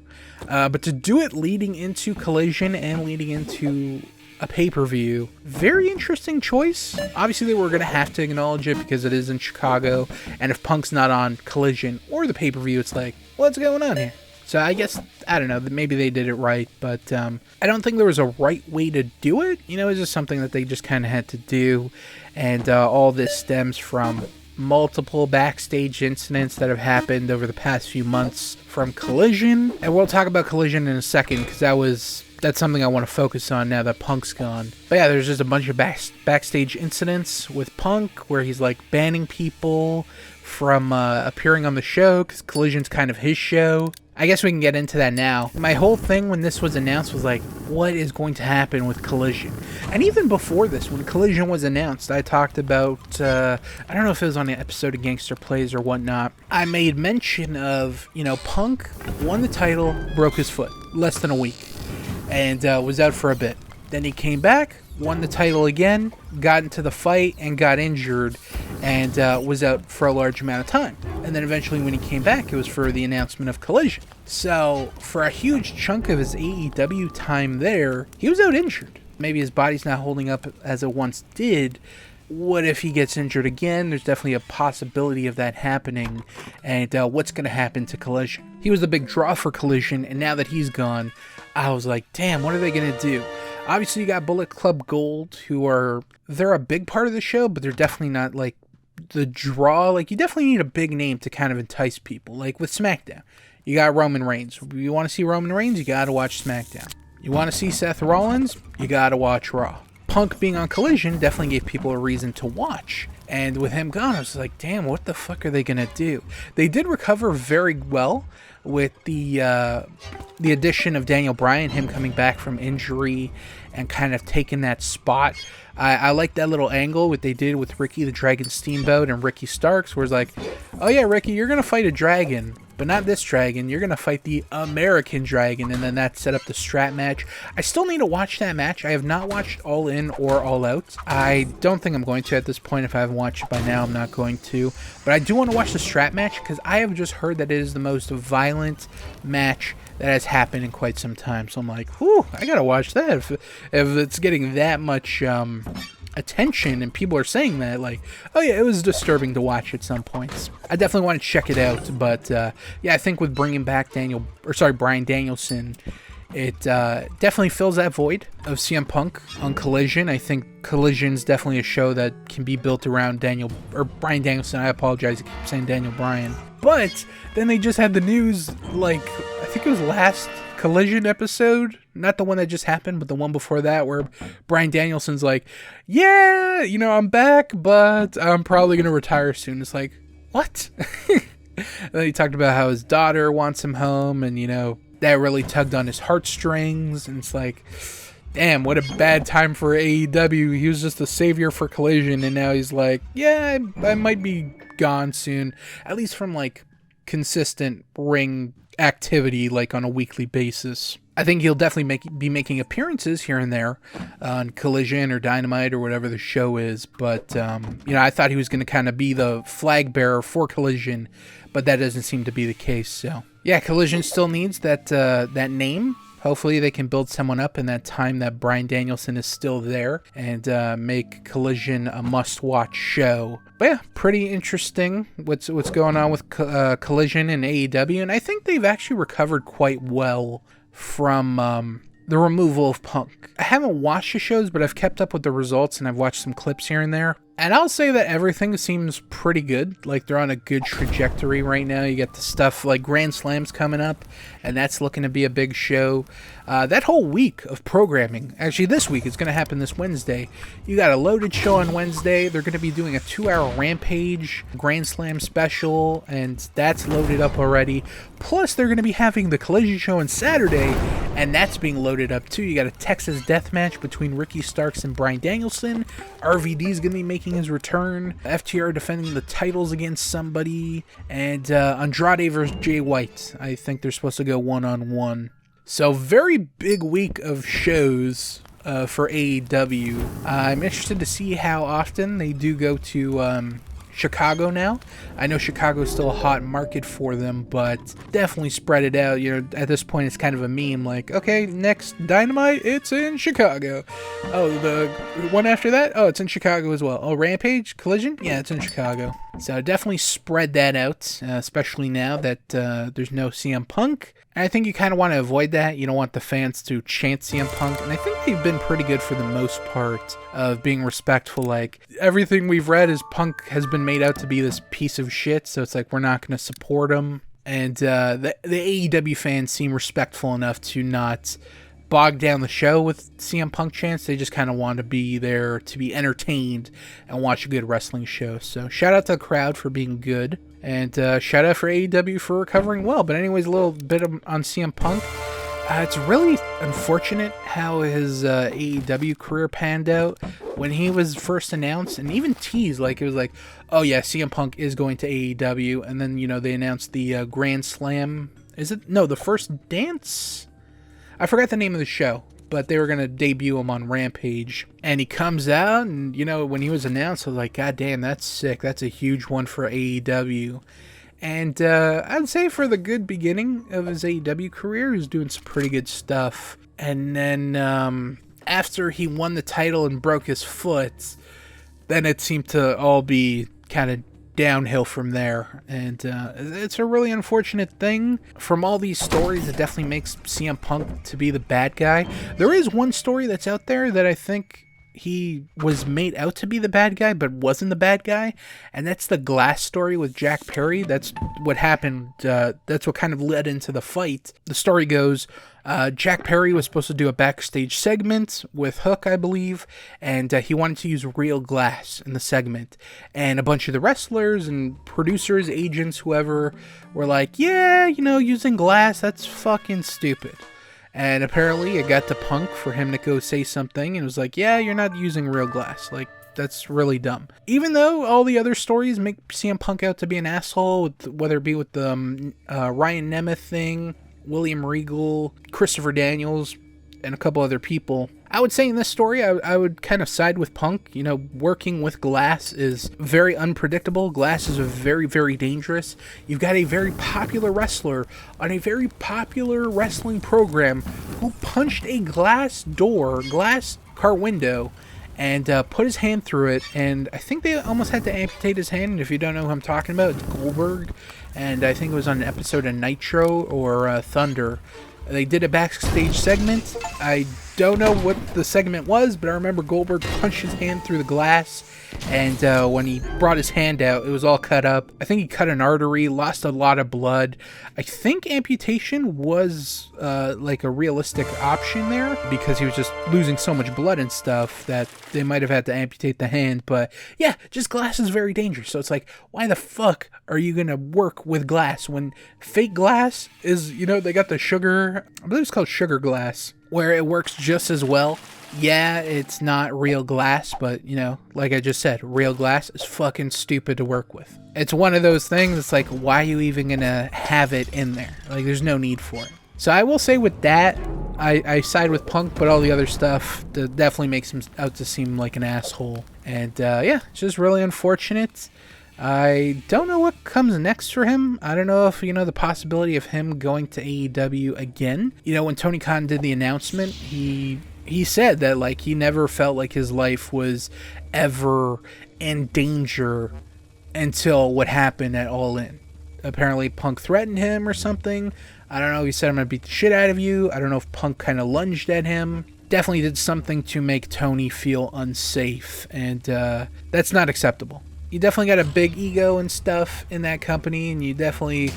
Speaker 1: But to do it leading into Collision and leading into a pay-per-view, very interesting choice. Obviously they were going to have to acknowledge it because it is in Chicago, and if Punk's not on Collision or the pay-per-view, it's like, what's going on here? So I guess, I don't know, maybe they did it right, but I don't think there was a right way to do it. It's just something that they just kind of had to do, and all this stems from multiple backstage incidents that have happened over the past few months from Collision. And we'll talk about Collision in a second, because that's something I want to focus on now that Punk's gone. But yeah, there's just a bunch of backstage incidents with Punk where he's like banning people from appearing on the show because Collision's kind of his show. I guess we can get into that now. My whole thing when this was announced was like, what is going to happen with Collision? And even before this, when Collision was announced, I talked about, I don't know if it was on the episode of Gangsta Plays or whatnot, I made mention of, Punk won the title, broke his foot, less than a week, and was out for a bit. Then he came back, won the title again, got into the fight, and got injured, and was out for a large amount of time. And then eventually when he came back, it was for the announcement of Collision. So for a huge chunk of his AEW time there, he was out injured. Maybe his body's not holding up as it once did. What if he gets injured again? There's definitely a possibility of that happening. And what's going to happen to Collision? He was the big draw for Collision, and now that he's gone, I was like, damn, what are they going to do? Obviously, you got Bullet Club Gold, they're a big part of the show, but they're definitely not, like, the draw. Like, you definitely need a big name to kind of entice people. Like, with SmackDown, you got Roman Reigns. If you want to see Roman Reigns, you got to watch SmackDown. You want to see Seth Rollins, you got to watch Raw. Punk being on Collision definitely gave people a reason to watch. And with him gone, I was like, damn, what the fuck are they going to do? They did recover very well with the addition of Daniel Bryan, him coming back from injury and kind of taking that spot. I like that little angle, what they did with Ricky the Dragon Steamboat and Ricky Starks, where it's like, oh yeah, Ricky, you're going to fight a dragon, but not this dragon. You're going to fight the American Dragon, and then that set up the strap match. I still need to watch that match. I have not watched All In or All Out. I don't think I'm going to at this point. If I haven't watched it by now, I'm not going to. But I do want to watch the strap match, because I have just heard that it is the most violent match that has happened in quite some time. So I'm like, whew, I gotta watch that. If it's getting that much attention and people are saying that, like, oh yeah, it was disturbing to watch at some points. I definitely want to check it out. But yeah, I think with bringing back Bryan Danielson, it definitely fills that void of CM Punk on Collision. I think Collision's definitely a show that can be built around Bryan Danielson. I apologize, I keep saying Daniel Bryan. But then they just had the news, like, I think it was last Collision episode, not the one that just happened, but the one before that, where Bryan Danielson's like, yeah, I'm back, but I'm probably going to retire soon. It's like, what? And then he talked about how his daughter wants him home, and, that really tugged on his heartstrings, and it's like, damn, what a bad time for AEW. He was just the savior for Collision, and now he's like, yeah, I might be gone soon, at least from like consistent ring activity, like on a weekly basis. I think he'll definitely be making appearances here and there on Collision or Dynamite or whatever the show is, but I thought he was going to kind of be the flag bearer for Collision, but that doesn't seem to be the case. So yeah, Collision still needs that name. Hopefully they can build someone up in that time that Bryan Danielson is still there and make Collision a must-watch show. But yeah, pretty interesting what's going on with Collision and AEW, and I think they've actually recovered quite well from the removal of Punk. I haven't watched the shows, but I've kept up with the results, and I've watched some clips here and there. And I'll say that everything seems pretty good. Like, they're on a good trajectory right now. You got the stuff like Grand Slam's coming up, and that's looking to be a big show. That whole week of programming, actually this week, it's going to happen this Wednesday. You got a loaded show on Wednesday. They're going to be doing a 2-hour Rampage Grand Slam special, and that's loaded up already. Plus, they're going to be having the Collision show on Saturday, and that's being loaded up too. You got a Texas death match between Ricky Starks and Bryan Danielson. RVD's going to be making his return. FTR defending the titles against somebody, and Andrade versus Jay White. I think they're supposed to go one-on-one. So very big week of shows for AEW. I'm interested to see how often they do go to Chicago now. I know Chicago's still a hot market for them, but definitely spread it out. At this point, it's kind of a meme. Like, okay, next Dynamite, it's in Chicago. Oh, the one after that, oh, it's in Chicago as well. Oh, Rampage, Collision, yeah, it's in Chicago. So definitely spread that out, especially now that there's no CM Punk. And I think you kind of want to avoid that. You don't want the fans to chant CM Punk. And I think they've been pretty good for the most part of being respectful. Like, everything we've read is Punk has been made out to be this piece of shit. So it's like, we're not going to support him. And the AEW fans seem respectful enough to not bog down the show with CM Punk chants. They just kind of want to be there to be entertained and watch a good wrestling show. So shout out to the crowd for being good. And shout out for AEW for recovering well. But anyways, a little bit on CM Punk. It's really unfortunate how his AEW career panned out. When he was first announced and even teased, like, it was like, oh yeah, CM Punk is going to AEW. And then, they announced the Grand Slam. Is it? No, the First Dance? I forgot the name of the show, but they were going to debut him on Rampage. And he comes out, and, when he was announced, I was like, God damn, that's sick. That's a huge one for AEW. And I'd say for the good beginning of his AEW career, he was doing some pretty good stuff. And then after he won the title and broke his foot, then it seemed to all be kind of downhill from there, and it's a really unfortunate thing. From all these stories, it definitely makes CM Punk to be the bad guy. There is one story that's out there that I think he was made out to be the bad guy but wasn't the bad guy, and that's the Glass story with Jack Perry. That's what happened. That's what kind of led into the fight. The story goes, Jack Perry was supposed to do a backstage segment with Hook, I believe, and he wanted to use real glass in the segment. And a bunch of the wrestlers and producers, agents, whoever, were like, yeah, using glass, that's fucking stupid. And apparently it got to Punk for him to go say something, and it was like, yeah, you're not using real glass. Like, that's really dumb. Even though all the other stories make CM Punk out to be an asshole, whether it be with the Ryan Nemeth thing, William Regal, Christopher Daniels, and a couple other people, I would say in this story, I would kind of side with Punk. Working with glass is very unpredictable. Glass is very, very dangerous. You've got a very popular wrestler on a very popular wrestling program who punched a glass car window, and put his hand through it, and I think they almost had to amputate his hand. And if you don't know who I'm talking about, it's Goldberg, and I think it was on an episode of Nitro or Thunder. They did a backstage segment. I don't know what the segment was, but I remember Goldberg punched his hand through the glass, and when he brought his hand out, it was all cut up. I think he cut an artery, lost a lot of blood. I think amputation was like a realistic option there, because he was just losing so much blood and stuff that they might have had to amputate the hand. But yeah, just glass is very dangerous. So it's like, why the fuck are you gonna work with glass when fake glass is, you know, they got the sugar, I believe it's called sugar glass, where it works just as well. Yeah, it's not real glass, but, you know, like I just said, real glass is fucking stupid to work with. It's one of those things, it's like, why are you even gonna have it in there? Like, there's no need for it. So I will say with that, I side with Punk, but all the other stuff definitely makes him out to seem like an asshole. And yeah, it's just really unfortunate. I don't know what comes next for him. I don't know if, you know, the possibility of him going to AEW again. You know, when Tony Khan did the announcement, he said that, like, he never felt like his life was ever in danger until what happened at All In. Apparently Punk threatened him or something. I don't know. He said, I'm going to beat the shit out of you. I don't know if Punk kind of lunged at him. Definitely did something to make Tony feel unsafe, and that's not acceptable. You definitely got a big ego and stuff in that company, and you definitely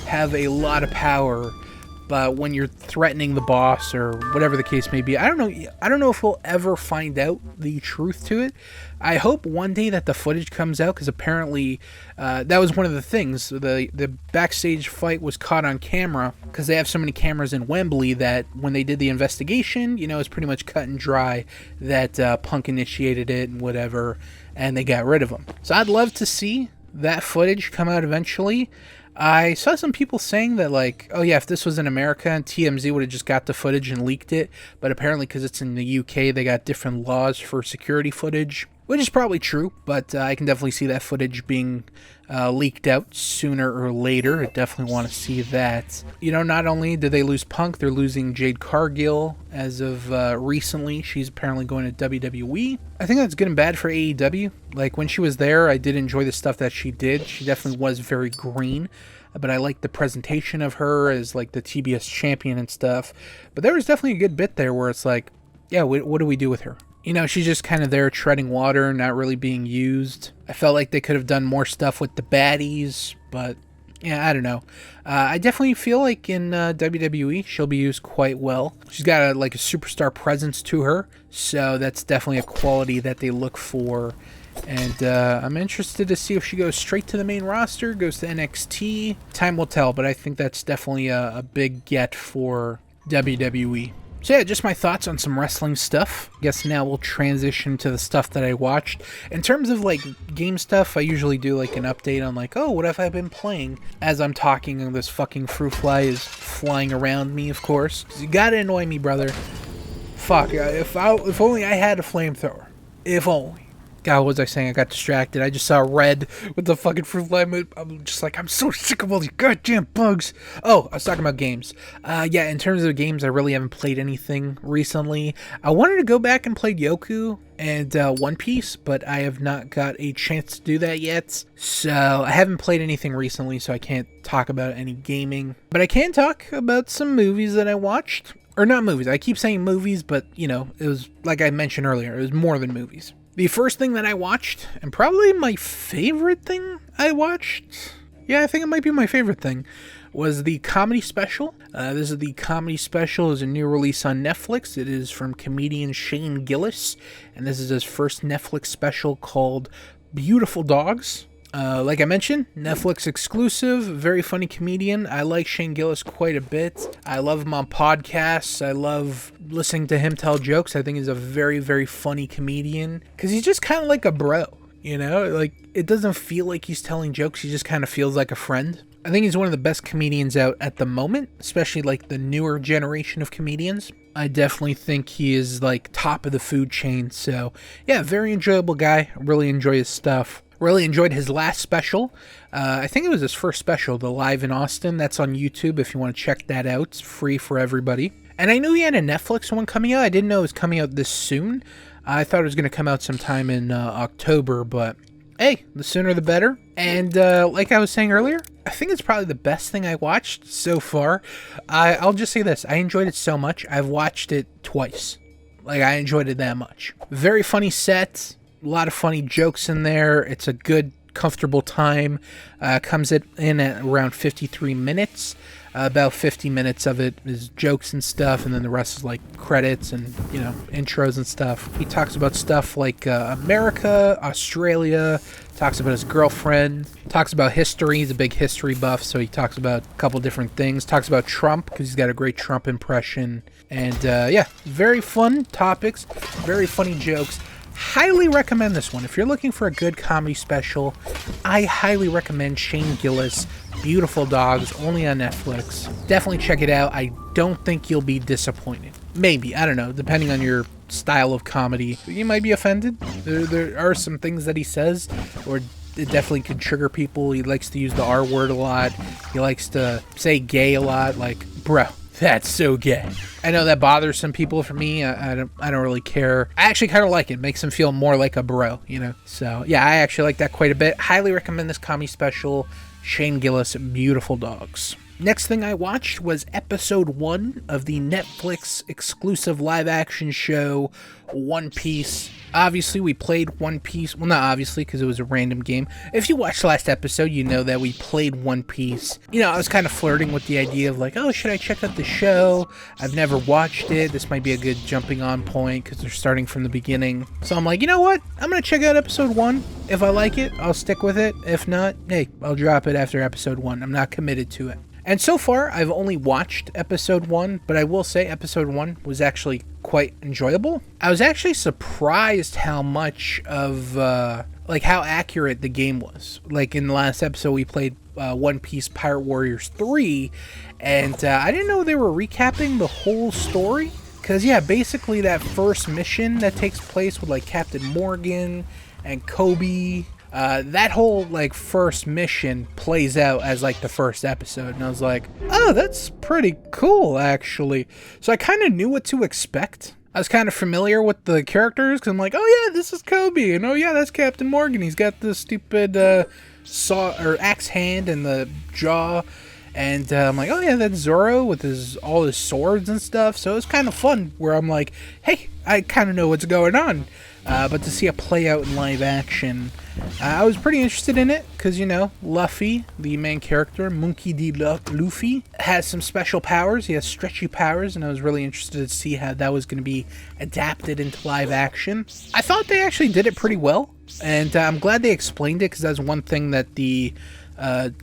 Speaker 1: have a lot of power. But when you're threatening the boss or whatever the case may be, I don't know if we'll ever find out the truth to it. I hope one day that the footage comes out, because apparently that was one of the things. The backstage fight was caught on camera, because they have so many cameras in Wembley that when they did the investigation, you know, it's pretty much cut and dry that Punk initiated it and whatever, and they got rid of him. So I'd love to see that footage come out eventually. I saw some people saying that, like, oh yeah, if this was in America, and TMZ would have just got the footage and leaked it, but apparently because it's in the UK, they got different laws for security footage, which is probably true, but I can definitely see that footage being leaked out sooner or later. I definitely want to see that. You know, not only did they lose Punk, they're losing Jade Cargill as of recently. She's apparently going to WWE. I think that's good and bad for AEW. Like, when she was there, I did enjoy the stuff that she did. She definitely was very green, but I liked the presentation of her as, like, the TBS champion and stuff. But there was definitely a good bit there where it's like, yeah, what do we do with her? You know, she's just kind of there treading water, not really being used. I felt like they could have done more stuff with the baddies, but yeah, I don't know. I definitely feel like in WWE, she'll be used quite well. She's got a superstar presence to her, so that's definitely a quality that they look for. And I'm interested to see if she goes straight to the main roster, goes to NXT. Time will tell, but I think that's definitely a big get for WWE. So yeah, just my thoughts on some wrestling stuff. I guess now we'll transition to the stuff that I watched. In terms of, like, game stuff, I usually do, like, an update on, like, oh, what have I been playing? As I'm talking, and this fucking fruit fly is flying around me, of course. 'Cause you gotta annoy me, brother. Fuck, if only I had a flamethrower. If only. God, what was I saying? I got distracted. I just saw red with the fucking fruit fly. I'm just like, I'm so sick of all these goddamn bugs. Oh, I was talking about games. Yeah, in terms of games, I really haven't played anything recently. I wanted to go back and play Yoku and One Piece, but I have not got a chance to do that yet. So I haven't played anything recently, so I can't talk about any gaming. But I can talk about some movies that I watched. Or not movies. I keep saying movies, but, you know, it was, like I mentioned earlier, it was more than movies. The first thing that I watched, and probably my favorite thing I watched, yeah, I think it might be my favorite thing, was the comedy special. This is the comedy special. It's a new release on Netflix. It is from comedian Shane Gillis, and this is his first Netflix special called Beautiful Dogs. Like I mentioned, Netflix exclusive, very funny comedian. I like Shane Gillis quite a bit. I love him on podcasts. I love listening to him tell jokes. I think he's a very, very funny comedian because he's just kind of like a bro, you know? Like, it doesn't feel like he's telling jokes. He just kind of feels like a friend. I think he's one of the best comedians out at the moment, especially like the newer generation of comedians. I definitely think he is like top of the food chain. So yeah, very enjoyable guy. Really enjoy his stuff. Really enjoyed his last special. I think it was his first special, the Live in Austin. That's on YouTube if you want to check that out. It's free for everybody. And I knew he had a Netflix one coming out. I didn't know it was coming out this soon. I thought it was going to come out sometime in October, but hey, the sooner the better. And like I was saying earlier, I think it's probably the best thing I watched so far. I'll just say this. I enjoyed it so much. I've watched it twice. Like, I enjoyed it that much. Very funny set. A lot of funny jokes in there. It's a good, comfortable time. Comes in at around 53 minutes. About 50 minutes of it is jokes and stuff, and then the rest is like credits and, you know, intros and stuff. He talks about stuff like America, Australia, talks about his girlfriend, talks about history. He's a big history buff, so he talks about a couple different things. Talks about Trump, because he's got a great Trump impression. And yeah, very fun topics, very funny jokes. Highly recommend this one. If you're looking for a good comedy special, I highly recommend Shane Gillis, Beautiful Dogs, only on Netflix. Definitely check it out. I don't think you'll be disappointed. Maybe, I don't know, depending on your style of comedy. You might be offended. There are some things that he says, or it definitely could trigger people. He likes to use the R word a lot. He likes to say gay a lot, like, bro. That's so gay. I know that bothers some people. For me, I don't really care. I actually kind of like it. Makes him feel more like a bro, you know? So, yeah, I actually like that quite a bit. Highly recommend this comedy special. Shane Gillis, Beautiful Dogs. Next thing I watched was episode 1 of the Netflix exclusive live action show, One Piece. Obviously, we played One Piece. Well, not obviously, because it was a random game. If you watched the last episode, you know that we played One Piece. You know, I was kind of flirting with the idea of like, oh, should I check out the show? I've never watched it. This might be a good jumping on point because they're starting from the beginning. So I'm like, you know what? I'm going to check out episode 1. If I like it, I'll stick with it. If not, hey, I'll drop it after episode 1. I'm not committed to it. And so far, I've only watched episode 1, but I will say episode 1 was actually quite enjoyable. I was actually surprised how much of, like, how accurate the game was. Like, in the last episode, we played One Piece Pirate Warriors 3, and I didn't know they were recapping the whole story. Because, yeah, basically that first mission that takes place with, like, Captain Morgan and Kobe... that whole, like, first mission plays out as, like, the first episode, and I was like, oh, that's pretty cool, actually. So I kind of knew what to expect. I was kind of familiar with the characters, because I'm like, oh, yeah, this is Kobe, and oh, yeah, that's Captain Morgan. He's got the stupid axe hand and the jaw, and I'm like, oh, yeah, that's Zoro with all his swords and stuff, so it was kind of fun, where I'm like, hey, I kind of know what's going on. But to see it play out in live action, I was pretty interested in it because, you know, Luffy, the main character, Monkey D. Luffy, has some special powers. He has stretchy powers, and I was really interested to see how that was going to be adapted into live action. I thought they actually did it pretty well, and I'm glad they explained it because that's one thing that the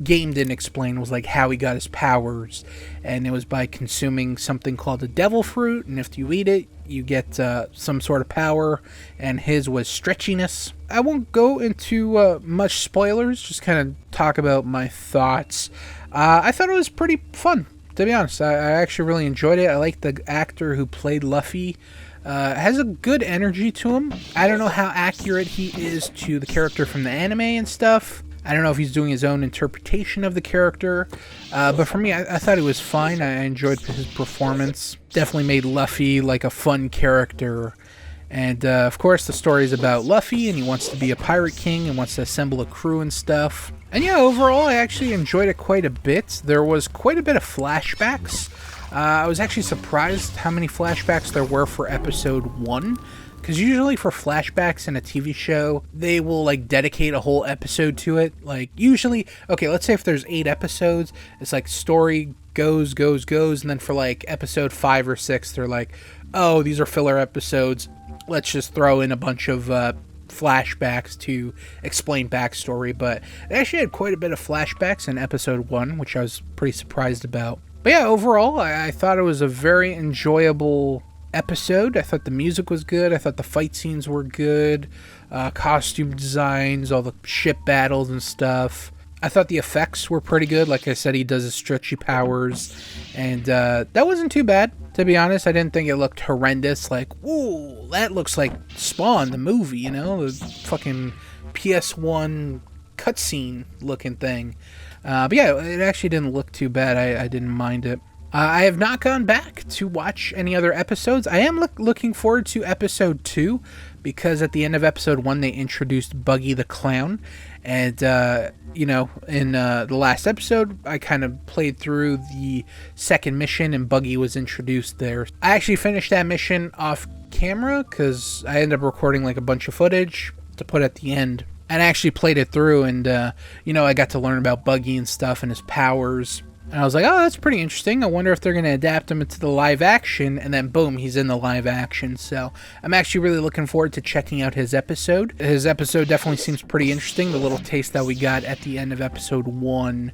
Speaker 1: game didn't explain, was like how he got his powers, and it was by consuming something called a devil fruit, and if you eat it, you get some sort of power, and his was stretchiness. I won't go into much spoilers, just kind of talk about my thoughts. I thought it was pretty fun, to be honest. I actually really enjoyed it. I like the actor who played Luffy. Has a good energy to him. I don't know how accurate he is to the character from the anime and stuff. I don't know if he's doing his own interpretation of the character, but for me, I thought it was fine. I enjoyed his performance. Definitely made Luffy like a fun character. And of course, the story is about Luffy, and he wants to be a pirate king and wants to assemble a crew and stuff. And yeah, overall, I actually enjoyed it quite a bit. There was quite a bit of flashbacks. I was actually surprised how many flashbacks there were for episode 1. Because usually for flashbacks in a TV show, they will, like, dedicate a whole episode to it. Like, usually, okay, let's say if there's 8 episodes, it's like story goes, and then for, like, episode 5 or 6, they're like, oh, these are filler episodes. Let's just throw in a bunch of flashbacks to explain backstory. But they actually had quite a bit of flashbacks in episode 1, which I was pretty surprised about. But yeah, overall, I thought it was a very enjoyable episode. I thought the music was good. I thought the fight scenes were good. Costume designs, all the ship battles and stuff. I thought the effects were pretty good. Like I said, he does his stretchy powers. And that wasn't too bad, to be honest. I didn't think it looked horrendous. Like, ooh, that looks like Spawn, the movie, you know? The fucking PS1 cutscene looking thing. But yeah, it actually didn't look too bad. I didn't mind it. I have not gone back to watch any other episodes. I am looking forward to episode 2 because at the end of episode 1 they introduced Buggy the Clown. And, in the last episode, I kind of played through the second mission and Buggy was introduced there. I actually finished that mission off camera because I ended up recording like a bunch of footage to put at the end. And I actually played it through and, I got to learn about Buggy and stuff and his powers. And I was like, oh, that's pretty interesting. I wonder if they're going to adapt him into the live action. And then, boom, he's in the live action. So I'm actually really looking forward to checking out his episode. His episode definitely seems pretty interesting. The little taste that we got at the end of episode 1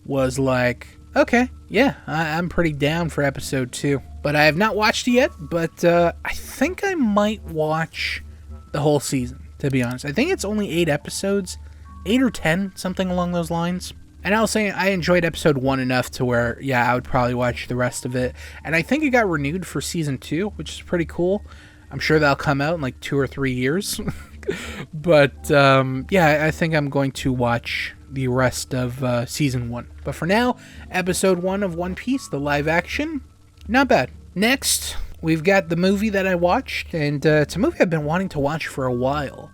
Speaker 1: was like, okay, yeah, I'm pretty down for episode 2. But I have not watched it yet. But I think I might watch the whole season, to be honest. I think it's only 8 episodes, 8 or 10, something along those lines. And I was saying I enjoyed episode 1 enough to where, yeah, I would probably watch the rest of it. And I think it got renewed for season 2, which is pretty cool. I'm sure that'll come out in like 2 or 3 years. But, I think I'm going to watch the rest of season 1. But for now, episode 1 of One Piece, the live action, not bad. Next, we've got the movie that I watched. And it's a movie I've been wanting to watch for a while.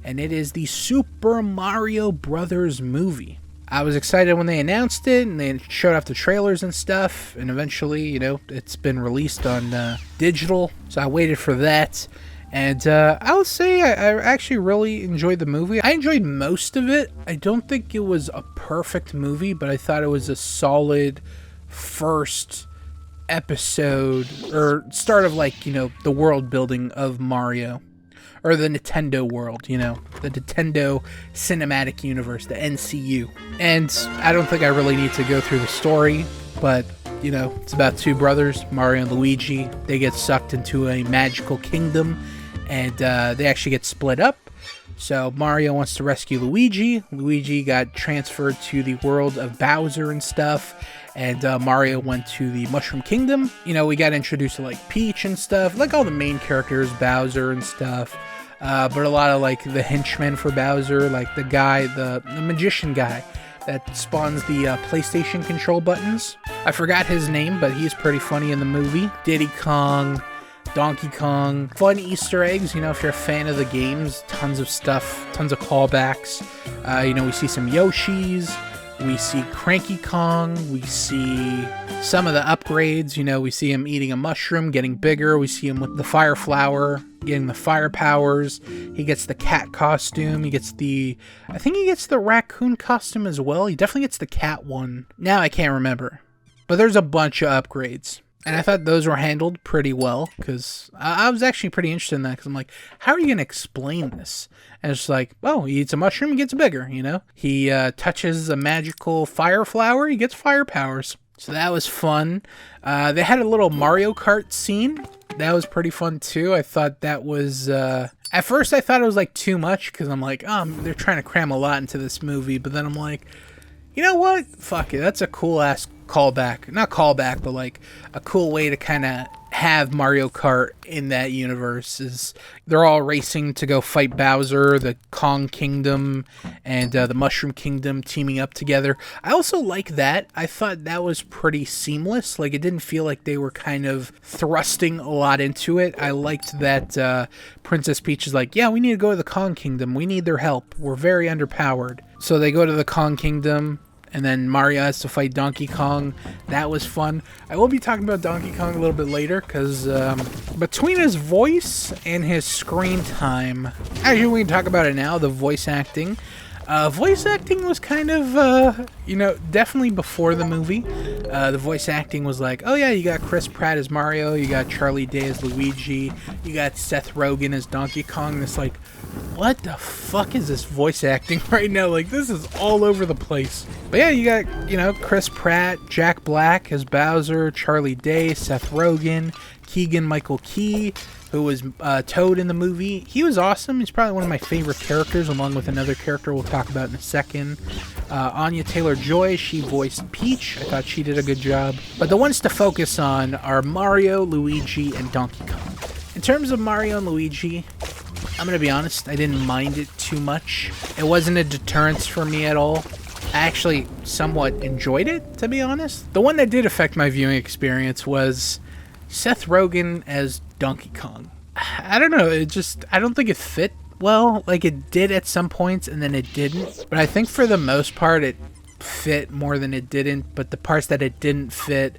Speaker 1: And it is the Super Mario Brothers movie. I was excited when they announced it and they showed off the trailers and stuff, and eventually, it's been released on digital, so I waited for that. And I would say I actually really enjoyed the movie. I enjoyed most of it. I don't think it was a perfect movie, but I thought it was a solid first episode or start of the world building of Mario. Or the Nintendo world, the Nintendo Cinematic Universe, the NCU. And I don't think I really need to go through the story, but, it's about 2 brothers, Mario and Luigi. They get sucked into a magical kingdom, and they actually get split up. So Mario wants to rescue Luigi. Luigi got transferred to the world of Bowser and stuff. And Mario went to the Mushroom Kingdom. We got introduced to Peach and stuff, like all the main characters, Bowser and stuff. But a lot of the henchmen for Bowser, like the guy, the magician guy that spawns the PlayStation control buttons. I forgot his name, but he's pretty funny in the movie. Diddy Kong, Donkey Kong, fun Easter eggs, if you're a fan of the games, tons of stuff, tons of callbacks. We see some Yoshis. We see Cranky Kong, we see some of the upgrades, we see him eating a mushroom, getting bigger, we see him with the fire flower, getting the fire powers, he gets the cat costume, I think he gets the raccoon costume as well, he definitely gets the cat one, now I can't remember, but there's a bunch of upgrades. And I thought those were handled pretty well, because I was actually pretty interested in that, because I'm like, how are you going to explain this? And it's like, oh, he eats a mushroom, he gets bigger, He touches a magical fire flower, he gets fire powers. So that was fun. They had a little Mario Kart scene. That was pretty fun, too. I thought that was... At first, I thought it was, too much, because I'm like, oh, they're trying to cram a lot into this movie. But then I'm like, you know what? Fuck it. That's a cool-ass callback. Not callback, but a cool way to kind of have Mario Kart in that universe. Is they're all racing to go fight Bowser, the Kong Kingdom, and the Mushroom Kingdom teaming up together. I also like that. I thought that was pretty seamless. It didn't feel like they were kind of thrusting a lot into it. I liked that Princess Peach is like, yeah, we need to go to the Kong Kingdom. We need their help. We're very underpowered. So they go to the Kong Kingdom. And then Mario has to fight Donkey Kong. That was fun. I will be talking about Donkey Kong a little bit later, because between his voice and his screen time, actually we can talk about it now, the voice acting. Voice acting was kind of, definitely before the movie. The voice acting was like, oh yeah, you got Chris Pratt as Mario, you got Charlie Day as Luigi, you got Seth Rogen as Donkey Kong. It's like, what the fuck is this voice acting right now? This is all over the place. But yeah, you got, Chris Pratt, Jack Black as Bowser, Charlie Day, Seth Rogen, Keegan-Michael Key, who was Toad in the movie. He was awesome. He's probably one of my favorite characters, along with another character we'll talk about in a second. Anya Taylor-Joy, she voiced Peach. I thought she did a good job. But the ones to focus on are Mario, Luigi, and Donkey Kong. In terms of Mario and Luigi, I'm going to be honest, I didn't mind it too much. It wasn't a deterrence for me at all. I I actually somewhat enjoyed it, to be honest. The one that did affect my viewing experience was Seth Rogen as Donkey Kong. I don't know, I don't think it fit well. Like, it did at some points and then it didn't. But I think for the most part it fit more than it didn't. But the parts that it didn't fit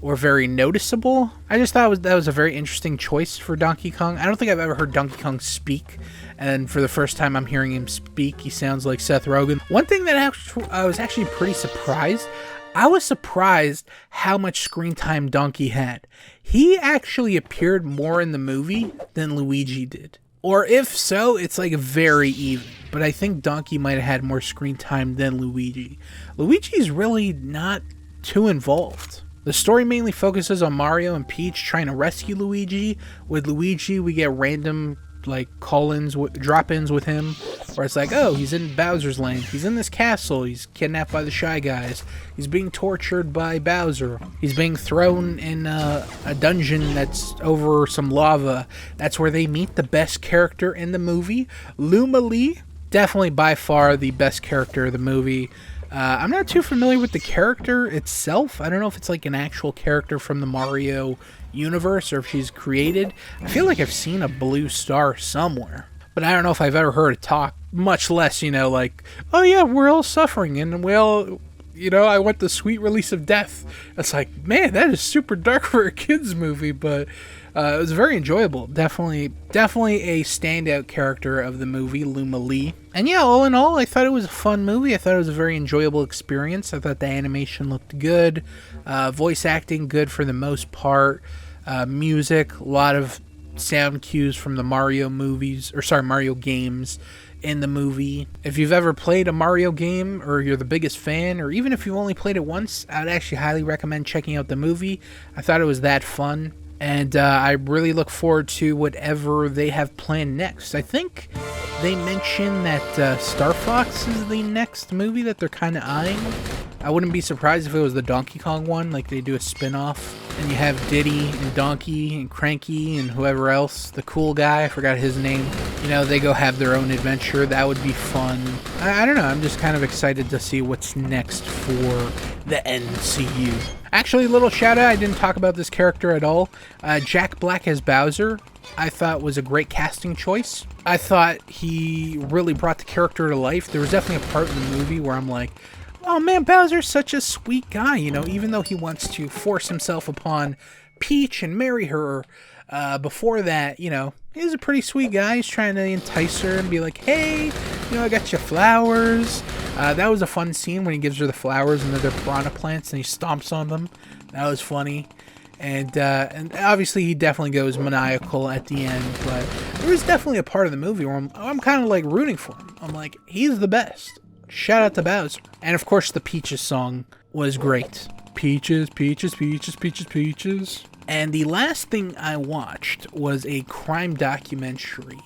Speaker 1: were very noticeable. I just thought that was a very interesting choice for Donkey Kong. I don't think I've ever heard Donkey Kong speak, and for the first time I'm hearing him speak, he sounds like Seth Rogen. One thing that I was actually pretty surprised, I was surprised how much screen time Donkey had. He actually appeared more in the movie than Luigi did. Or if so, it's like very even. But I think Donkey might have had more screen time than Luigi. Luigi's really not too involved. The story mainly focuses on Mario and Peach trying to rescue Luigi. With Luigi, we get random like call-ins, drop-ins with him, where it's like, oh, he's in Bowser's Land, he's in this castle, he's kidnapped by the Shy Guys, he's being tortured by Bowser, he's being thrown in a dungeon that's over some lava. That's where they meet the best character in the movie, Luma Lee. Definitely by far the best character of the movie. I'm not too familiar with the character itself. I don't know if it's like an actual character from the Mario universe or if she's created. I feel like I've seen a blue star somewhere, but I don't know if I've ever heard it talk, much less, like, oh yeah, we're all suffering and we all, I want the sweet release of death. It's like, man, that is super dark for a kid's movie, but it was very enjoyable. Definitely a standout character of the movie, Luma Lee. And yeah, all in all, I thought it was a fun movie. I thought it was a very enjoyable experience. I thought the animation looked good. Voice acting, good for the most part. Music, a lot of sound cues from the Mario games in the movie. If you've ever played a Mario game, or you're the biggest fan, or even if you've only played it once, I'd actually highly recommend checking out the movie. I thought it was that fun. And I really look forward to whatever they have planned next. I think they mentioned that Star Fox is the next movie that they're kind of eyeing. I wouldn't be surprised if it was the Donkey Kong one, like they do a spin-off. And you have Diddy and Donkey and Cranky and whoever else, the cool guy, I forgot his name. They go have their own adventure. That would be fun. I don't know, I'm just kind of excited to see what's next for the NCU. Actually, a little shout out, I didn't talk about this character at all. Jack Black as Bowser, I thought was a great casting choice. I thought he really brought the character to life. There was definitely a part in the movie where I'm like, oh man, Bowser's such a sweet guy, even though he wants to force himself upon Peach and marry her. Before that, he's a pretty sweet guy. He's trying to entice her and be like, hey, I got you flowers. That was a fun scene when he gives her the flowers and they're piranha plants and he stomps on them. That was funny. And obviously he definitely goes maniacal at the end, but there was definitely a part of the movie where I'm kind of like rooting for him. I'm like, he's the best. Shout out to Bowser. And of course the Peaches song was great. Peaches, peaches, peaches, peaches, peaches. And the last thing I watched was a crime documentary.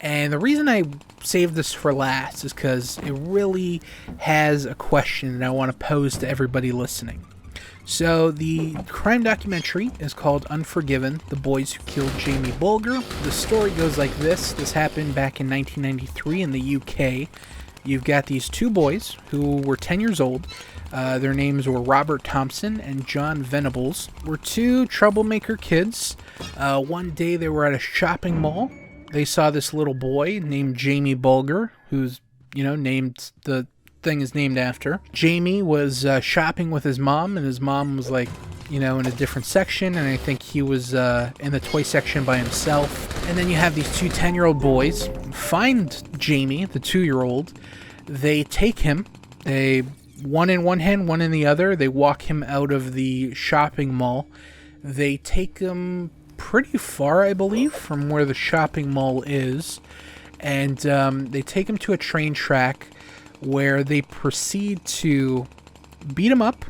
Speaker 1: And the reason I saved this for last is because it really has a question that I want to pose to everybody listening. So the crime documentary is called Unforgiven, The Boys Who Killed Jamie Bulger. The story goes like this. This happened back in 1993 in the UK. You've got these two boys who were 10 years old. Their names were Robert Thompson and John Venables. Were two troublemaker kids. One day they were at a shopping mall. They saw this little boy named Jamie Bulger, who's, named, the thing is named after. Jamie was shopping with his mom, and his mom was like, in a different section, and I think he was in the toy section by himself. And then you have these two 10-year-old boys find Jamie, the 2-year-old. They take him. One in one hand, one in the other. They walk him out of the shopping mall. They take him pretty far, I believe, from where the shopping mall is. And they take him to a train track where they proceed to beat him up.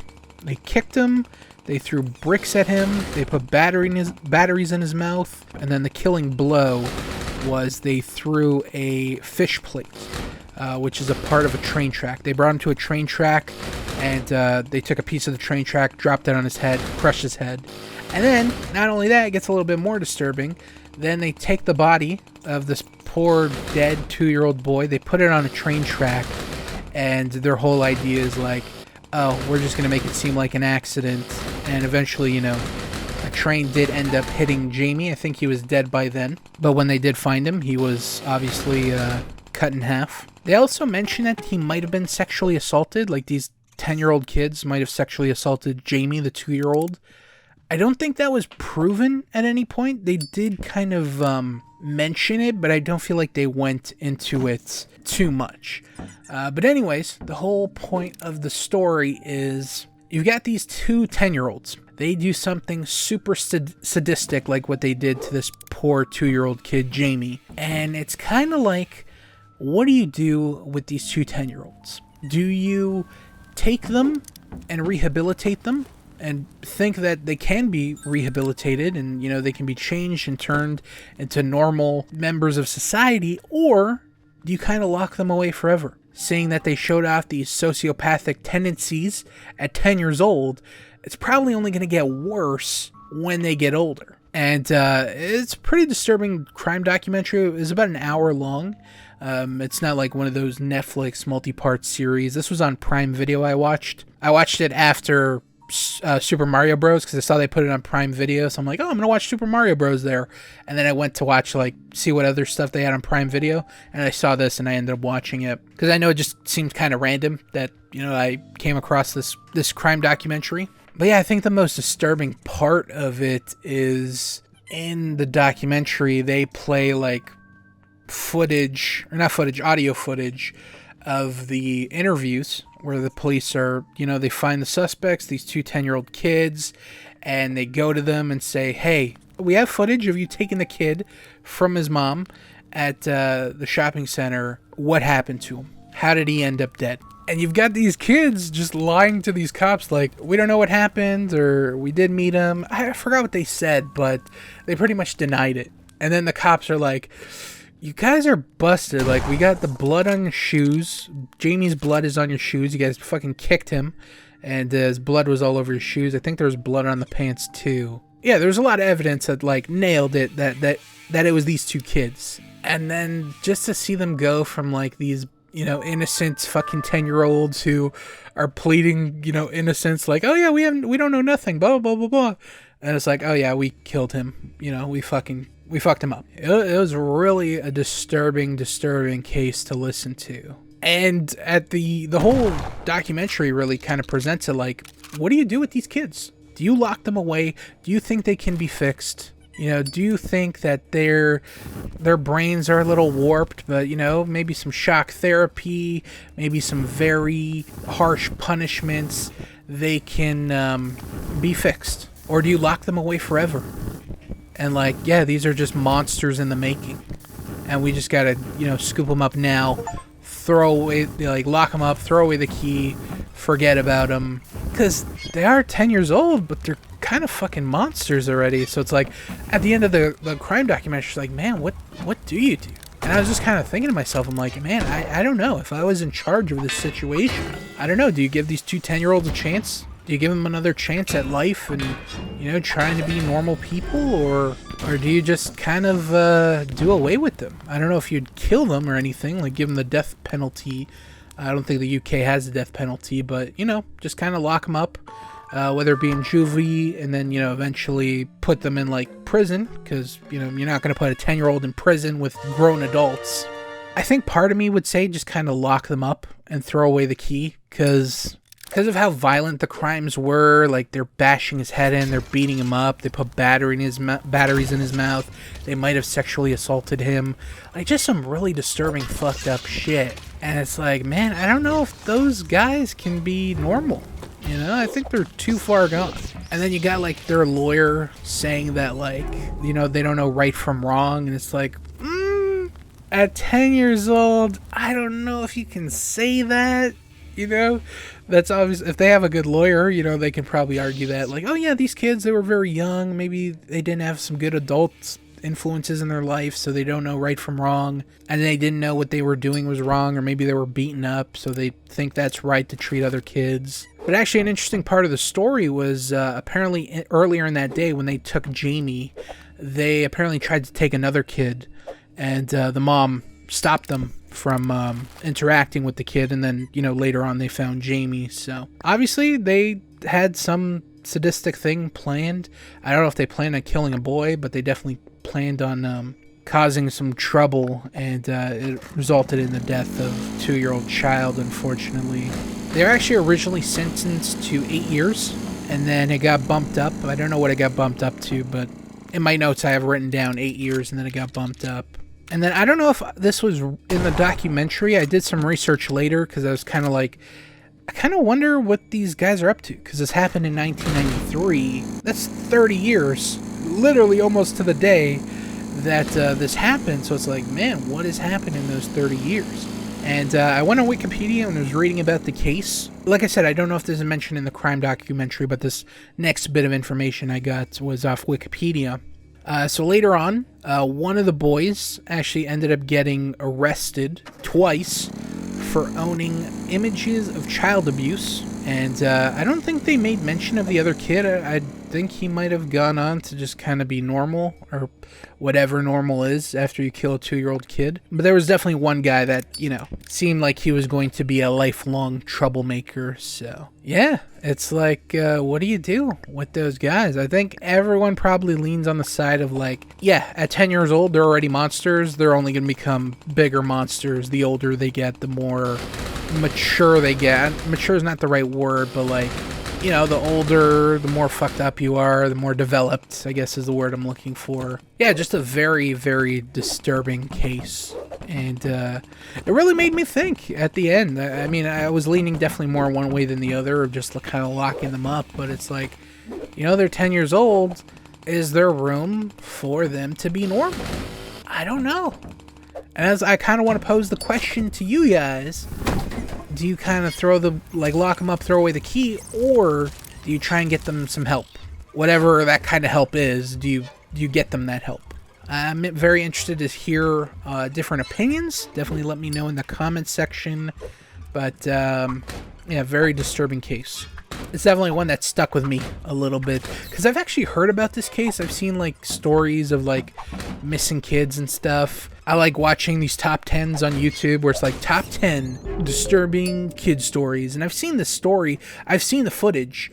Speaker 1: They kicked him. They threw bricks at him. They put batteries in his mouth. And then the killing blow was they threw a fish plate, which is a part of a train track. They brought him to a train track, and they took a piece of the train track, dropped it on his head, crushed his head. And then, not only that, it gets a little bit more disturbing. Then they take the body of this poor, dead 2-year-old boy, they put it on a train track, and their whole idea is like, oh, we're just going to make it seem like an accident, and eventually, a train did end up hitting Jamie. I think he was dead by then, but when they did find him, he was obviously cut in half. They also mentioned that he might have been sexually assaulted, like these 10-year-old kids might have sexually assaulted Jamie, the 2-year-old. I don't think that was proven at any point. They did kind of mention it, but I don't feel like they went into it too much. But anyways, the whole point of the story is you've got these two 10-year-olds. They do something super sadistic like what they did to this poor 2-year-old kid, Jamie. And it's kind of like, what do you do with these two 10-year-olds? Do you take them and rehabilitate them and think that they can be rehabilitated and, they can be changed and turned into normal members of society? Or do you kind of lock them away forever? Seeing that they showed off these sociopathic tendencies at 10 years old, it's probably only going to get worse when they get older. And it's a pretty disturbing crime documentary. It was about an hour long. It's not like one of those Netflix multi-part series. This was on Prime Video. I watched it after Super Mario Bros. Because I saw they put it on Prime Video. So I'm like, oh, I'm going to watch Super Mario Bros. There. And then I went to watch, see what other stuff they had on Prime Video. And I saw this and I ended up watching it. Because I know it just seemed kind of random that, I came across this crime documentary. But yeah, I think the most disturbing part of it is in the documentary, they play audio footage of the interviews where the police are, they find the suspects, these two 10-year-old kids, and they go to them and say, hey, we have footage of you taking the kid from his mom at the shopping center. What happened to him? How did he end up dead? And you've got these kids just lying to these cops like, we don't know what happened, or we did meet him. I forgot what they said, but they pretty much denied it. And then the cops are like, you guys are busted. We got the blood on your shoes. Jamie's blood is on your shoes. You guys fucking kicked him, and his blood was all over your shoes. I think there was blood on the pants too. Yeah, there's a lot of evidence that nailed it, that it was these two kids. And then just to see them go from these innocent fucking 10-year-olds who are pleading, innocence, oh yeah, we don't know nothing, blah, blah, blah, blah. And it's oh yeah, we killed him. We fucked him up. It was really a disturbing case to listen to. And at the whole documentary really kind of presents it what do you do with these kids? Do you lock them away? Do you think they can be fixed? Do you think that their brains are a little warped, but, maybe some shock therapy, maybe some very harsh punishments, they can be fixed? Or do you lock them away forever? And yeah, these are just monsters in the making. And we just gotta, scoop them up now, throw away, lock them up, throw away the key, forget about them. Because they are 10 years old, but they're kind of fucking monsters already. So it's at the end of the crime documentary, it's man, what do you do? And I was just kind of thinking to myself, I'm man, I don't know. If I was in charge of this situation, I don't know. Do you give these two 10-year-olds a chance? Do you give them another chance at life and, trying to be normal people? Or do you just kind of do away with them? I don't know if you'd kill them or anything, give them the death penalty. I don't think the UK has the death penalty, but, just kind of lock them up, whether it be in juvie and then, eventually put them in, prison, because, you're not going to put a 10-year-old in prison with grown adults. I think part of me would say just kind of lock them up and throw away the key, because of how violent the crimes were. They're bashing his head in, they're beating him up, they put batteries in his mouth, they might have sexually assaulted him, just some really disturbing, fucked up shit. And it's man, I don't know if those guys can be normal. I think they're too far gone. And then you got their lawyer saying that they don't know right from wrong, and it's at 10 years old, I don't know if you can say that. That's obvious. If they have a good lawyer, they can probably argue that oh yeah, these kids, they were very young, maybe they didn't have some good adult influences in their life, so they don't know right from wrong, and they didn't know what they were doing was wrong, or maybe they were beaten up, so they think that's right to treat other kids. But actually, an interesting part of the story was apparently earlier in that day when they took Jamie, they apparently tried to take another kid, and the mom stopped them from interacting with the kid, and then, you know, later on they found Jamie. So obviously they had some sadistic thing planned. I don't know if they planned on killing a boy, but they definitely planned on causing some trouble, and it resulted in the death of a 2-year-old child, unfortunately. They were actually originally sentenced to 8 years, and then it got bumped up. I don't know what it got bumped up to, but in my notes I have written down 8 years, and then it got bumped up. And then I don't know if this was in the documentary. I did some research later because I was kind of like, I kind of wonder what these guys are up to, because this happened in 1993. That's 30 years, literally almost to the day that this happened. So it's like, man, what has happened in those 30 years? And I went on Wikipedia and was reading about the case. Like I said, I don't know if this is mentioned in the crime documentary, but this next bit of information I got was off Wikipedia. So later on, one of the boys actually ended up getting arrested twice for owning images of child abuse. And I don't think they made mention of the other kid. I think he might have gone on to just kind of be normal, or whatever normal is after you kill a 2-year-old kid. But there was definitely one guy that, you know, seemed like he was going to be a lifelong troublemaker. So yeah, it's like, what do you do with those guys? I think everyone probably leans on the side of like, yeah, at 10 years old, they're already monsters. They're only going to become bigger monsters the older they get, the more mature they get. Mature is not the right word, but like, you know, the older, the more fucked up you are, the more developed, I guess is the word I'm looking for. Yeah, just a very, very disturbing case. And it really made me think at the end. I mean, I was leaning definitely more one way than the other, of just kind of locking them up. But it's like, you know, they're 10 years old. Is there room for them to be normal? I don't know. And as I kind of want to pose the question to you guys, do you kind of lock them up, throw away the key, or do you try and get them some help? Whatever that kind of help is, do you get them that help? I'm very interested to hear different opinions. Definitely let me know in the comments section. But yeah, very disturbing case. It's definitely one that stuck with me a little bit, because I've actually heard about this case. I've seen like stories of like missing kids and stuff. I like watching these top 10s on YouTube where it's like top 10 disturbing kid stories. And I've seen this story. I've seen the footage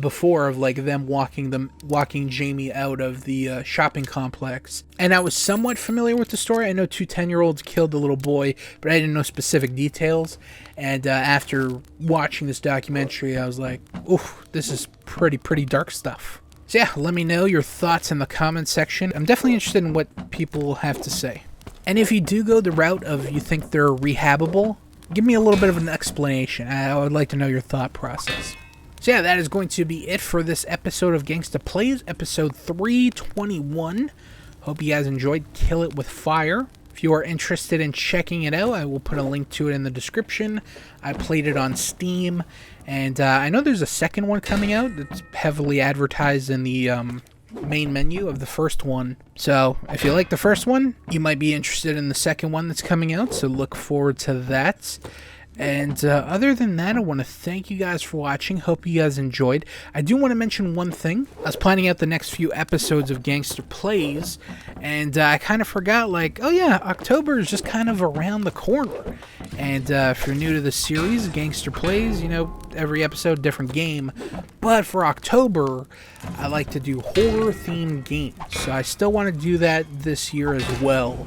Speaker 1: before of like them walking Jamie out of the shopping complex. And I was somewhat familiar with the story. I know 2 10-year-olds killed the little boy, but I didn't know specific details. And after watching this documentary, I was like, oof, this is pretty dark stuff. So yeah, let me know your thoughts in the comments section. I'm definitely interested in what people have to say. And if you do go the route of you think they're rehabable, give me a little bit of an explanation. I would like to know your thought process. So yeah, that is going to be it for this episode of Gangsta Plays, episode 321. Hope you guys enjoyed Kill It With Fire. If you are interested in checking it out, I will put a link to it in the description. I played it on Steam, and I know there's a second one coming out that's heavily advertised in the main menu of the first one. So if you like the first one, you might be interested in the second one that's coming out, so look forward to that. And other than that, I want to thank you guys for watching. Hope you guys enjoyed. I do want to mention one thing. I was planning out the next few episodes of Gangsta Plays, and I kind of forgot, like, oh yeah, October is just kind of around the corner. And if you're new to the series, Gangsta Plays, you know, every episode, different game. But for October, I like to do horror-themed games. So I still want to do that this year as well.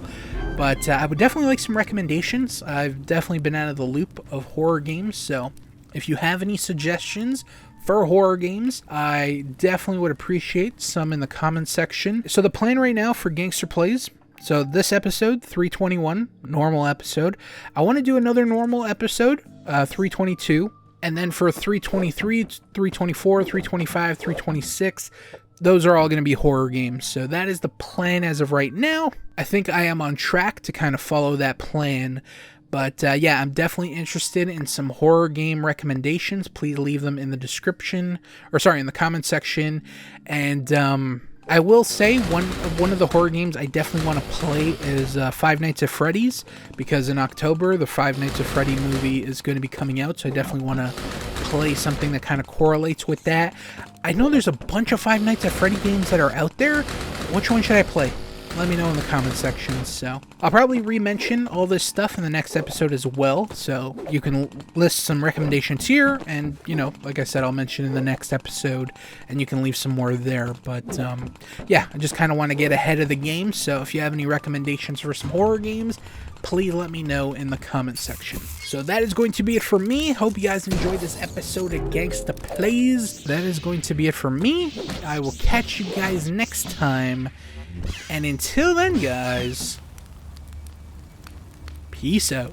Speaker 1: But I would definitely like some recommendations. I've definitely been out of the loop of horror games, so if you have any suggestions for horror games, I definitely would appreciate some in the comments section. So the plan right now for Gangster Plays, so this episode, 321, normal episode, I want to do another normal episode, 322, and then for 323, 324, 325, 326, those are all going to be horror games. So that is the plan as of right now. I think I am on track to kind of follow that plan. But yeah, I'm definitely interested in some horror game recommendations. Please leave them in the description, or sorry, in the comment section. And I will say one of the horror games I definitely want to play is Five Nights at Freddy's, because in October the Five Nights at Freddy movie is going to be coming out. So I definitely want to play something that kind of correlates with that. I know there's a bunch of Five Nights at Freddy games that are out there. Which one should I play? let me know in the comment section. So I'll probably re-mention all this stuff in the next episode as well, so you can list some recommendations here, and you know, like I said, I'll mention in the next episode, and you can leave some more there. But yeah, I just kind of want to get ahead of the game, so if you have any recommendations for some horror games, please let me know in the comment section. So that is going to be it for me. Hope you guys enjoyed this episode of Gangsta Plays. That is going to be it for me. I will catch you guys next time. And until then, guys, peace out.